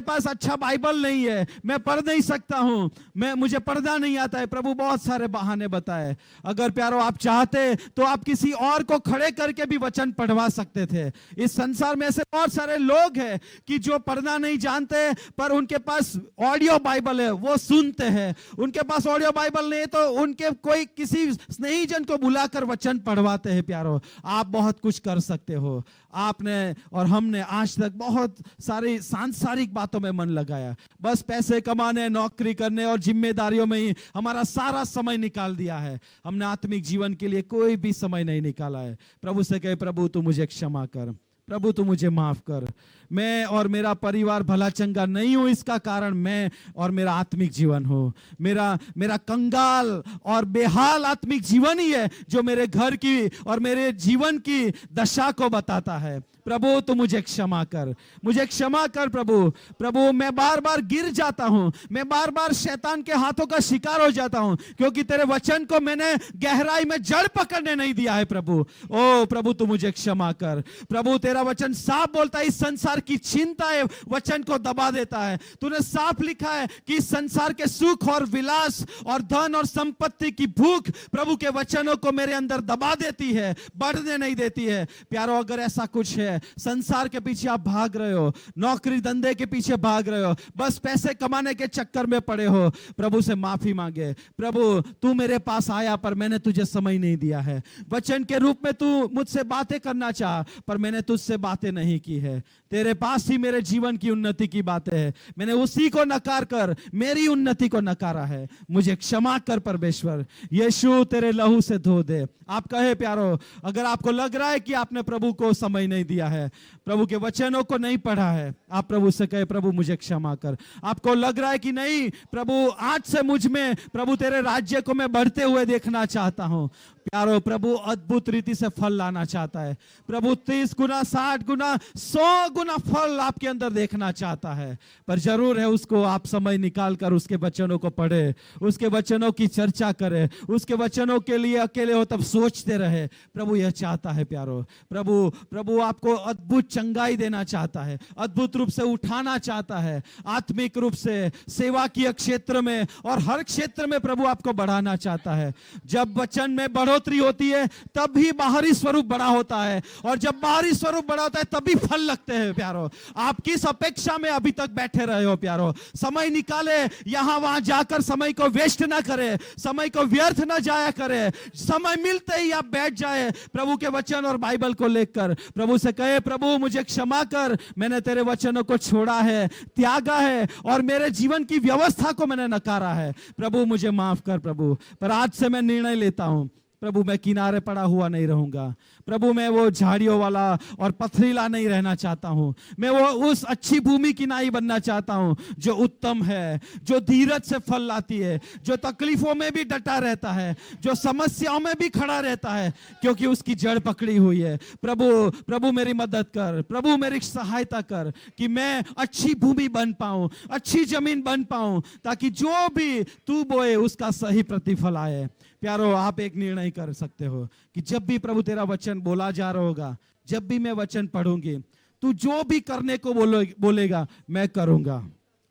पास अच्छा बाइबल नहीं है, मैं पढ़ नहीं सकता हूं, मुझे पढ़ना नहीं आता है, प्रभु बहुत सारे बहाने बताए। अगर प्यारो आप चाहते तो आप किसी और को खड़े करके भी वचन पढ़वा सकते थे। इस संसार में ऐसे बहुत सारे लोग हैं कि जो पढ़ना नहीं जानते, पर उनके पास ऑडियो बाइबल है, वो सुनते हैं। उनके पास ऑडियो बाइबल नहीं तो उनके कोई किसी स्नेहीजन को बुलाकर वचन पढ़वाते हैं। प्यारो आप बहुत कुछ कर सकते हो। आपने और हमने आज तक बहुत सारी सांसारिक बातों में मन लगाया, बस पैसे कमाने, नौकरी करने और जिम्मेदारियों में ही हमारा सारा समय निकाल दिया है। हमने आत्मिक जीवन के लिए कोई भी समय नहीं निकाला है। प्रभु से कहे प्रभु तू मुझे क्षमा कर, प्रभु तू मुझे माफ कर। मैं और मेरा परिवार भला चंगा नहीं हूं, इसका कारण मैं और मेरा आत्मिक जीवन हो। मेरा कंगाल और बेहाल आत्मिक जीवन ही है जो मेरे घर की और मेरे जीवन की दशा को बताता है। प्रभु तू मुझे क्षमा कर, मुझे क्षमा कर प्रभु मैं बार बार गिर जाता हूं, मैं बार बार शैतान के हाथों का शिकार हो जाता हूं, क्योंकि तेरे वचन को मैंने गहराई में जड़ पकड़ने नहीं दिया है। प्रभु तू मुझे क्षमा कर। प्रभु तेरा वचन साफ बोलता है इस संसार की चिंता है वचन को दबा देता है। तूने साफ लिखा है कि इस संसार के सुख और विलास और धन और संपत्ति की भूख प्रभु के वचनों को मेरे अंदर दबा देती है, बढ़ने नहीं देती है। प्यारो, अगर ऐसा कुछ है, संसार के पीछे आप भाग रहे हो, नौकरी धंधे के पीछे भाग रहे हो, बस पैसे कमाने के चक्कर में पड़े हो, प्रभु से माफी मांगे। प्रभु तू मेरे पास आया पर मैंने तुझे समय नहीं दिया है। वचन के रूप में तू मुझसे बातें करना चाह पर मैंने तुझसे बातें नहीं की है। तेरे पास ही मेरे जीवन की उन्नति की बातें हैं, मैंने उसी को नकार कर मेरी उन्नति को नकारा है। मुझे क्षमा कर परमेश्वर, यीशु तेरे लहू से धो दे। आप कहे प्यारो, अगर आपको लग रहा है कि आपने प्रभु को समय नहीं दिया है, प्रभु के वचनों को नहीं पढ़ा है, आप प्रभु से कहे प्रभु मुझे क्षमा कर। आपको लग रहा है कि नहीं प्रभु आज से मुझ में प्रभु तेरे राज्य को मैं बढ़ते हुए देखना चाहता हूं, प्यारो प्रभु अद्भुत रीति से फल लाना चाहता है। प्रभु 30 गुना 60 गुना 100 गुना फल आपके अंदर देखना चाहता है। पर जरूर है उसको आप समय निकाल कर उसके वचनों को पढ़े, उसके वचनों की चर्चा करे, उसके वचनों के लिए अकेले हो तब सोचते रहे। प्रभु यह चाहता है प्यारो। प्रभु आपको अद्भुत चंगाई देना चाहता है, अद्भुत रूप से उठाना चाहता है, आत्मिक रूप से सेवा की क्षेत्र में और हर क्षेत्र में प्रभु आपको बढ़ाना चाहता है। जब वचन में बढ़ोतरी होती है तब भी बाहरी स्वरूप बड़ा होता है, और जब बाहरी स्वरूप बड़ा होता है तभी फल लगते हैं। प्यारो, आप किस अपेक्षा में अभी तक बैठे रहे हो? प्यारो, समय निकाले, यहां वहां जाकर समय को वेस्ट ना करे, समय को व्यर्थ ना जाया करे। समय मिलते ही आप बैठ जाए प्रभु के वचन और बाइबल को लेकर, प्रभु से कहे प्रभु मुझे क्षमा कर, मैंने तेरे वचनों को छोड़ा है, त्यागा है और मेरे जीवन की व्यवस्था को मैंने नकारा है। प्रभु मुझे माफ कर प्रभु। पर आज से मैं निर्णय लेता हूं प्रभु, मैं किनारे पड़ा हुआ नहीं रहूंगा। प्रभु मैं वो झाड़ियों वाला और पथरीला नहीं रहना चाहता हूं। मैं वो उस अच्छी भूमि की नाई बनना चाहता हूं जो उत्तम है, जो धीरज से फल लाती है, जो तकलीफों में भी डटा रहता है, जो समस्याओं में भी खड़ा रहता है, क्योंकि उसकी जड़ पकड़ी हुई है। प्रभु मेरी मदद कर, प्रभु मेरी सहायता कर कि मैं अच्छी भूमि बन पाऊं, अच्छी जमीन बन पाऊं, ताकि जो भी तू बोए उसका सही प्रतिफल आए। प्यारो, आप एक निर्णय कर सकते हो कि जब भी प्रभु तेरा वचन बोला जा रहा होगा, जब भी मैं वचन पढ़ूंगी, तू जो भी करने को बोलेगा मैं करूंगा।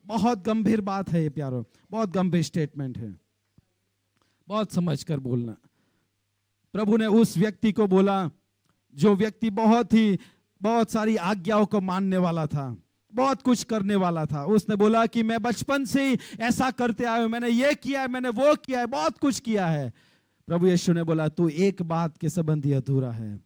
बहुत गंभीर बात है ये प्यारो, बहुत गंभीर स्टेटमेंट है, बहुत समझकर बोलना। प्रभु ने उस व्यक्ति को बोला जो व्यक्ति बहुत सारी आज्ञाओं को मानने वाला था, बहुत कुछ करने वाला था। उसने बोला कि मैं बचपन से ही ऐसा करते आया हूं, मैंने ये किया है, मैंने वो किया है, बहुत कुछ किया है। प्रभु यीशु ने बोला तू एक बात के संबंधी अधूरा है,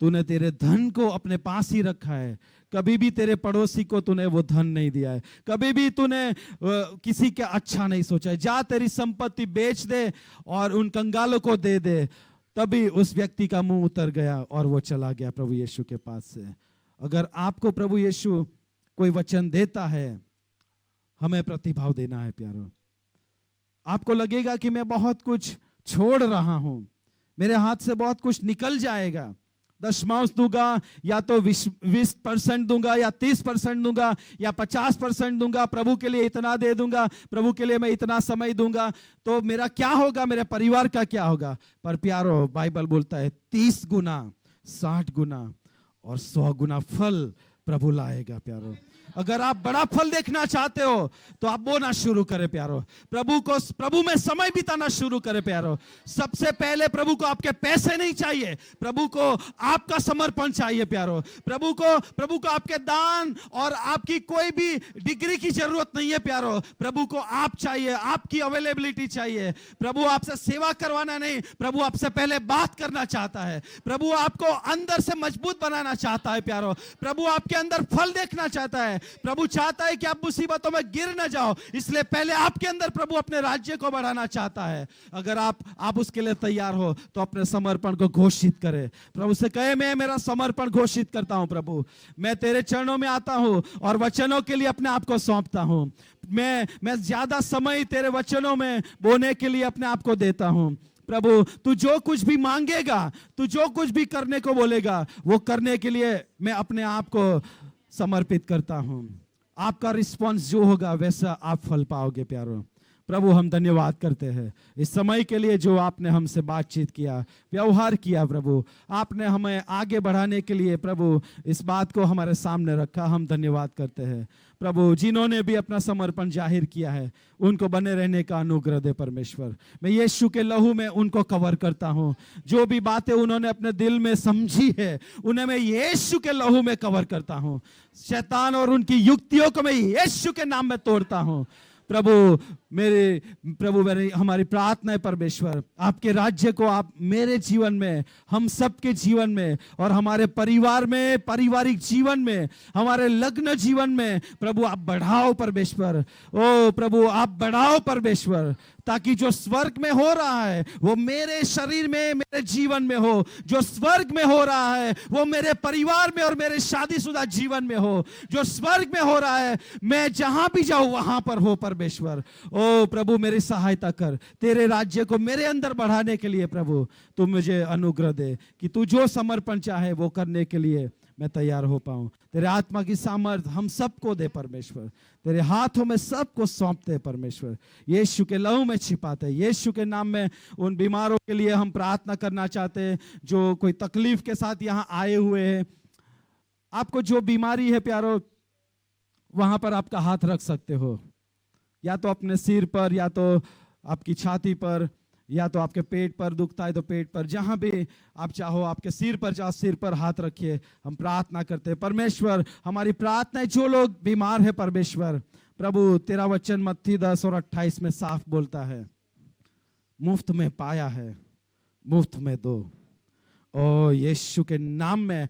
तूने तेरे धन को अपने पास ही रखा है, कभी भी तेरे पड़ोसी को तूने वो धन नहीं दिया है, कभी भी तूने किसी का अच्छा नहीं सोचा है। जा तेरी संपत्ति बेच दे और उन कंगालों को दे दे। तभी उस व्यक्ति का मुंह उतर गया और वो चला गया प्रभु यीशु के पास से। अगर आपको प्रभु यीशु कोई वचन देता है, हमें प्रतिभाव देना है प्यारो। आपको लगेगा कि मैं बहुत कुछ छोड़ रहा हूं, मेरे हाथ से बहुत कुछ निकल जाएगा, दशमांश दूंगा या तो 20% दूंगा या 30% दूंगा या 50% दूंगा, प्रभु के लिए इतना दे दूंगा, प्रभु के लिए मैं इतना समय दूंगा, तो मेरा क्या होगा, मेरे परिवार का क्या होगा? पर प्यारो, बाइबल बोलता है 30 गुना 60 गुना और 100 गुना फल प्रभु लाएगा प्यारो। अगर आप बड़ा फल देखना चाहते हो तो आप बोना शुरू करें प्यारो, प्रभु में समय बिताना शुरू करें प्यारो। सबसे पहले प्रभु को आपके पैसे नहीं चाहिए, प्रभु को आपका समर्पण चाहिए प्यारो। प्रभु को आपके दान और आपकी कोई भी डिग्री की जरूरत नहीं है प्यारो। प्रभु को आप चाहिए, आपकी अवेलेबिलिटी चाहिए। प्रभु आपसे सेवा करवाना नहीं, प्रभु आपसे पहले बात करना चाहता है। प्रभु आपको अंदर से मजबूत बनाना चाहता है प्यारो। प्रभु आपके आपके अंदर फल देखना चाहता है। प्रभु चाहता है कि आप मुसीबतों में गिर न जाओ, इसलिए पहले आपके अंदर प्रभु अपने राज्य को बढ़ाना चाहता है। अगर आप उसके लिए तैयार हो तो अपने समर्पण को घोषित करें। प्रभु से कहे, मैं मेरा समर्पण घोषित करता हूं प्रभु, मैं तेरे चरणों में आता हूं और वचनों के लिए अपने आप को सौंपता हूं। मैं ज्यादा समय तेरे वचनों में बोने के लिए अपने आप को देता हूं। प्रभु तू जो कुछ भी मांगेगा, तू जो कुछ भी करने को बोलेगा, वो करने के लिए मैं अपने आप को समर्पित करता हूं। आपका रिस्पांस जो होगा वैसा आप फल पाओगे प्यारो। प्रभु हम धन्यवाद करते हैं इस समय के लिए जो आपने हमसे बातचीत किया, व्यवहार किया। प्रभु आपने हमें आगे बढ़ाने के लिए प्रभु इस बात को हमारे सामने रखा, हम धन्यवाद करते हैं। प्रभु जिन्होंने भी अपना समर्पण जाहिर किया है उनको बने रहने का अनुग्रह दे परमेश्वर। मैं यीशु के लहू में उनको कवर करता हूं। जो भी बातें उन्होंने अपने दिल में समझी है उन्हें मैं यीशु के लहू में कवर करता हूं। शैतान और उनकी युक्तियों को मैं यीशु के नाम में तोड़ता हूं। मेरी हमारी प्रार्थना है परमेश्वर, आपके राज्य को आप मेरे जीवन में, हम सबके जीवन में और हमारे परिवार में, पारिवारिक जीवन में, हमारे लग्न जीवन में प्रभु आप बढ़ाओ परमेश्वर। ओ प्रभु आप बढ़ाओ परमेश्वर, ताकि जो स्वर्ग में हो रहा है वो मेरे शरीर में, मेरे जीवन में हो। जो स्वर्ग में हो रहा है वो मेरे परिवार में और मेरे शादीशुदा जीवन में हो। जो स्वर्ग में हो रहा है मैं जहां भी जाऊं वहां पर हो परमेश्वर। ओ प्रभु मेरी सहायता कर, तेरे राज्य को मेरे अंदर बढ़ाने के लिए प्रभु तू मुझे अनुग्रह दे कि तू जो समर्पण चाहे वो करने के लिए मैं तैयार हो पाऊं। तेरे आत्मा की सामर्थ हम सबको दे परमेश्वर, तेरे हाथों में सबको सौंपते परमेश्वर। यीशु के लहू में छिपाते, यीशु के नाम में उन बीमारों के लिए हम प्रार्थना करना चाहते हैं जो कोई तकलीफ के साथ यहाँ आए हुए हैं। आपको जो बीमारी है प्यारो, वहां पर आपका हाथ रख सकते हो, या तो अपने सिर पर, या तो आपकी छाती पर, या तो आपके पेट पर दुखता है तो पेट पर, जहां भी आप चाहो आपके सिर पर जाओ, सिर पर हाथ रखिए। हम प्रार्थना करते हैं परमेश्वर, हमारी प्रार्थना है जो लोग बीमार है परमेश्वर। प्रभु तेरा वचन मत्ती 10 और 28 में साफ बोलता है, मुफ्त में पाया है मुफ्त में दो। ओ यीशु के नाम में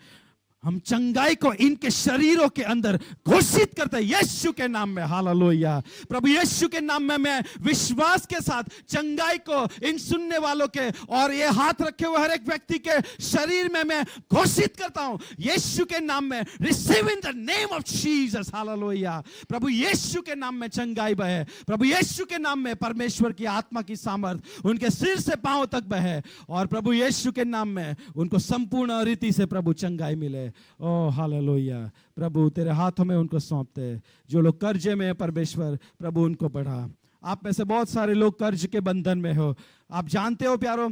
हम चंगाई को इनके शरीरों के अंदर घोषित करते हैं यीशु के नाम में। हालेलुया। प्रभु यीशु के नाम में मैं विश्वास के साथ चंगाई को इन सुनने वालों के और ये हाथ रखे हुए हर एक व्यक्ति के शरीर में मैं घोषित करता हूं यीशु के नाम में। Receive in the name of Jesus. Hallelujah. प्रभु यीशु के नाम में चंगाई बहे। प्रभु यीशु के नाम में परमेश्वर की आत्मा की सामर्थ उनके सिर से पांव तक बहे और प्रभु यीशु के नाम में उनको संपूर्ण रीति से प्रभु चंगाई मिले। ओ हालेलुया। प्रभु तेरे हाथों में उनको सौंपते हैं। जो लोग कर्जे में है परमेश्वर, प्रभु उनको बढ़ा। आप में से बहुत सारे लोग कर्ज के बंधन में हो। आप जानते हो प्यारो,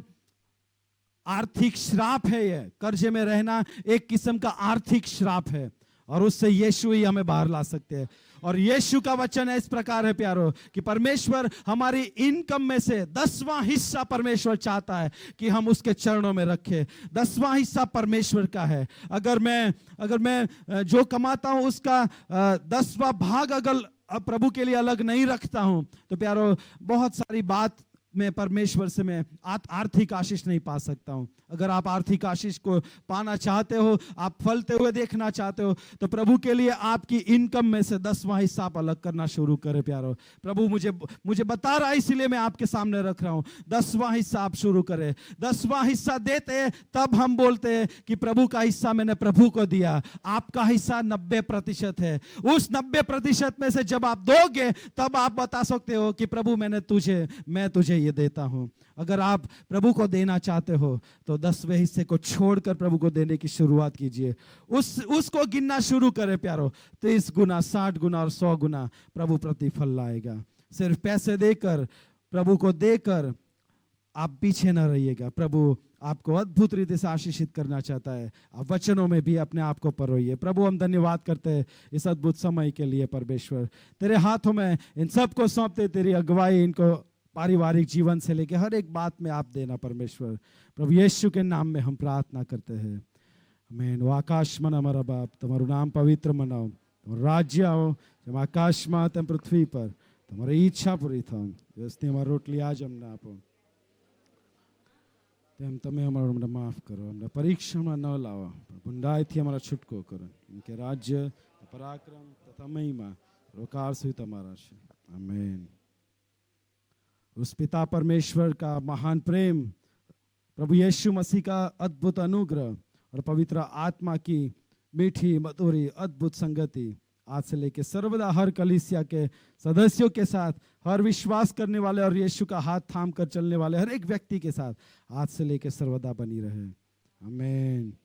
आर्थिक श्राप है ये। कर्जे में रहना एक किस्म का आर्थिक श्राप है और उससे यीशु ही हमें बाहर ला सकते हैं। और यीशु का वचन है इस प्रकार है प्यारो कि परमेश्वर हमारी इनकम में से 10वां हिस्सा परमेश्वर चाहता है कि हम उसके चरणों में रखें। 10वां हिस्सा परमेश्वर का है। अगर मैं जो कमाता हूं उसका 10वां भाग अगर प्रभु के लिए अलग नहीं रखता हूं तो प्यारो बहुत सारी बात मैं परमेश्वर से मैं आर्थिक आशीष नहीं पा सकता हूं। अगर आप आर्थिक आशीष को पाना चाहते हो, आप फलते हुए देखना चाहते हो, तो प्रभु के लिए आपकी इनकम में से 10वां हिस्सा आप अलग करना शुरू करें प्यारो। प्रभु मुझे बता रहा है, इसीलिए मैं आपके सामने रख रहा हूं। 10वां हिस्सा आप शुरू करें। 10वां हिस्सा देते तब हम बोलते हैं कि प्रभु का हिस्सा मैंने प्रभु को दिया। आपका हिस्सा 90% है। उस 90% में से जब आप दोगे तब आप बता सकते हो कि प्रभु मैं तुझे ये देता हूं। अगर आप प्रभु को देना चाहते हो तो 10वें हिस्से को छोड़कर प्रभु को देने की शुरुआत कीजिए। उसको गिनना शुरू करें प्यारो। 30 गुना, 60 गुना और 100 गुना प्रभु प्रतिफल लाएगा। सिर्फ पैसे देकर, प्रभु को देकर आप पीछे न रहिएगा। प्रभु आपको अद्भुत रीति से आशीषित करना चाहता है। आप वचनों में भी अपने आप को परोइए। प्रभु हम धन्यवाद करते हैं इस अद्भुत समय के लिए परमेश्वर। तेरे हाथों में इन सबको सौंपते, तेरी अगुवाई इनको पारिवारिक जीवन से लेकर हर एक बात में आप देना परमेश्वर। प्रभु यीशु के नाम में हम प्रार्थना करते हैं। आमीन। आकाश में हमारा बाप, तुम्हारा नाम पवित्र मनाओ, तुम्हारा राज्य आओ, जब आकाश में तेम पृथ्वी पर, तुम्हारी इच्छा पूरी थाओ। जैसे हमारी रोटली आज हमने आपो, તેમ તમે અમને માફ કરો, અમને પરીક્ષામાં ન લાવો, ભૂંડાઈથી અમારા છૂટકો કરો, કે રાજ્ય, પરાક્રમ તથા મહિमा રોકાર સુધી તમારા છે, आमीन। उस पिता परमेश्वर का महान प्रेम, प्रभु यीशु मसीह का अद्भुत अनुग्रह और पवित्र आत्मा की मीठी मधुरी अद्भुत संगति आज से लेकर सर्वदा हर कलीसिया के सदस्यों के साथ, हर विश्वास करने वाले और यीशु का हाथ थाम कर चलने वाले हर एक व्यक्ति के साथ आज से लेकर सर्वदा बनी रहे, आमीन।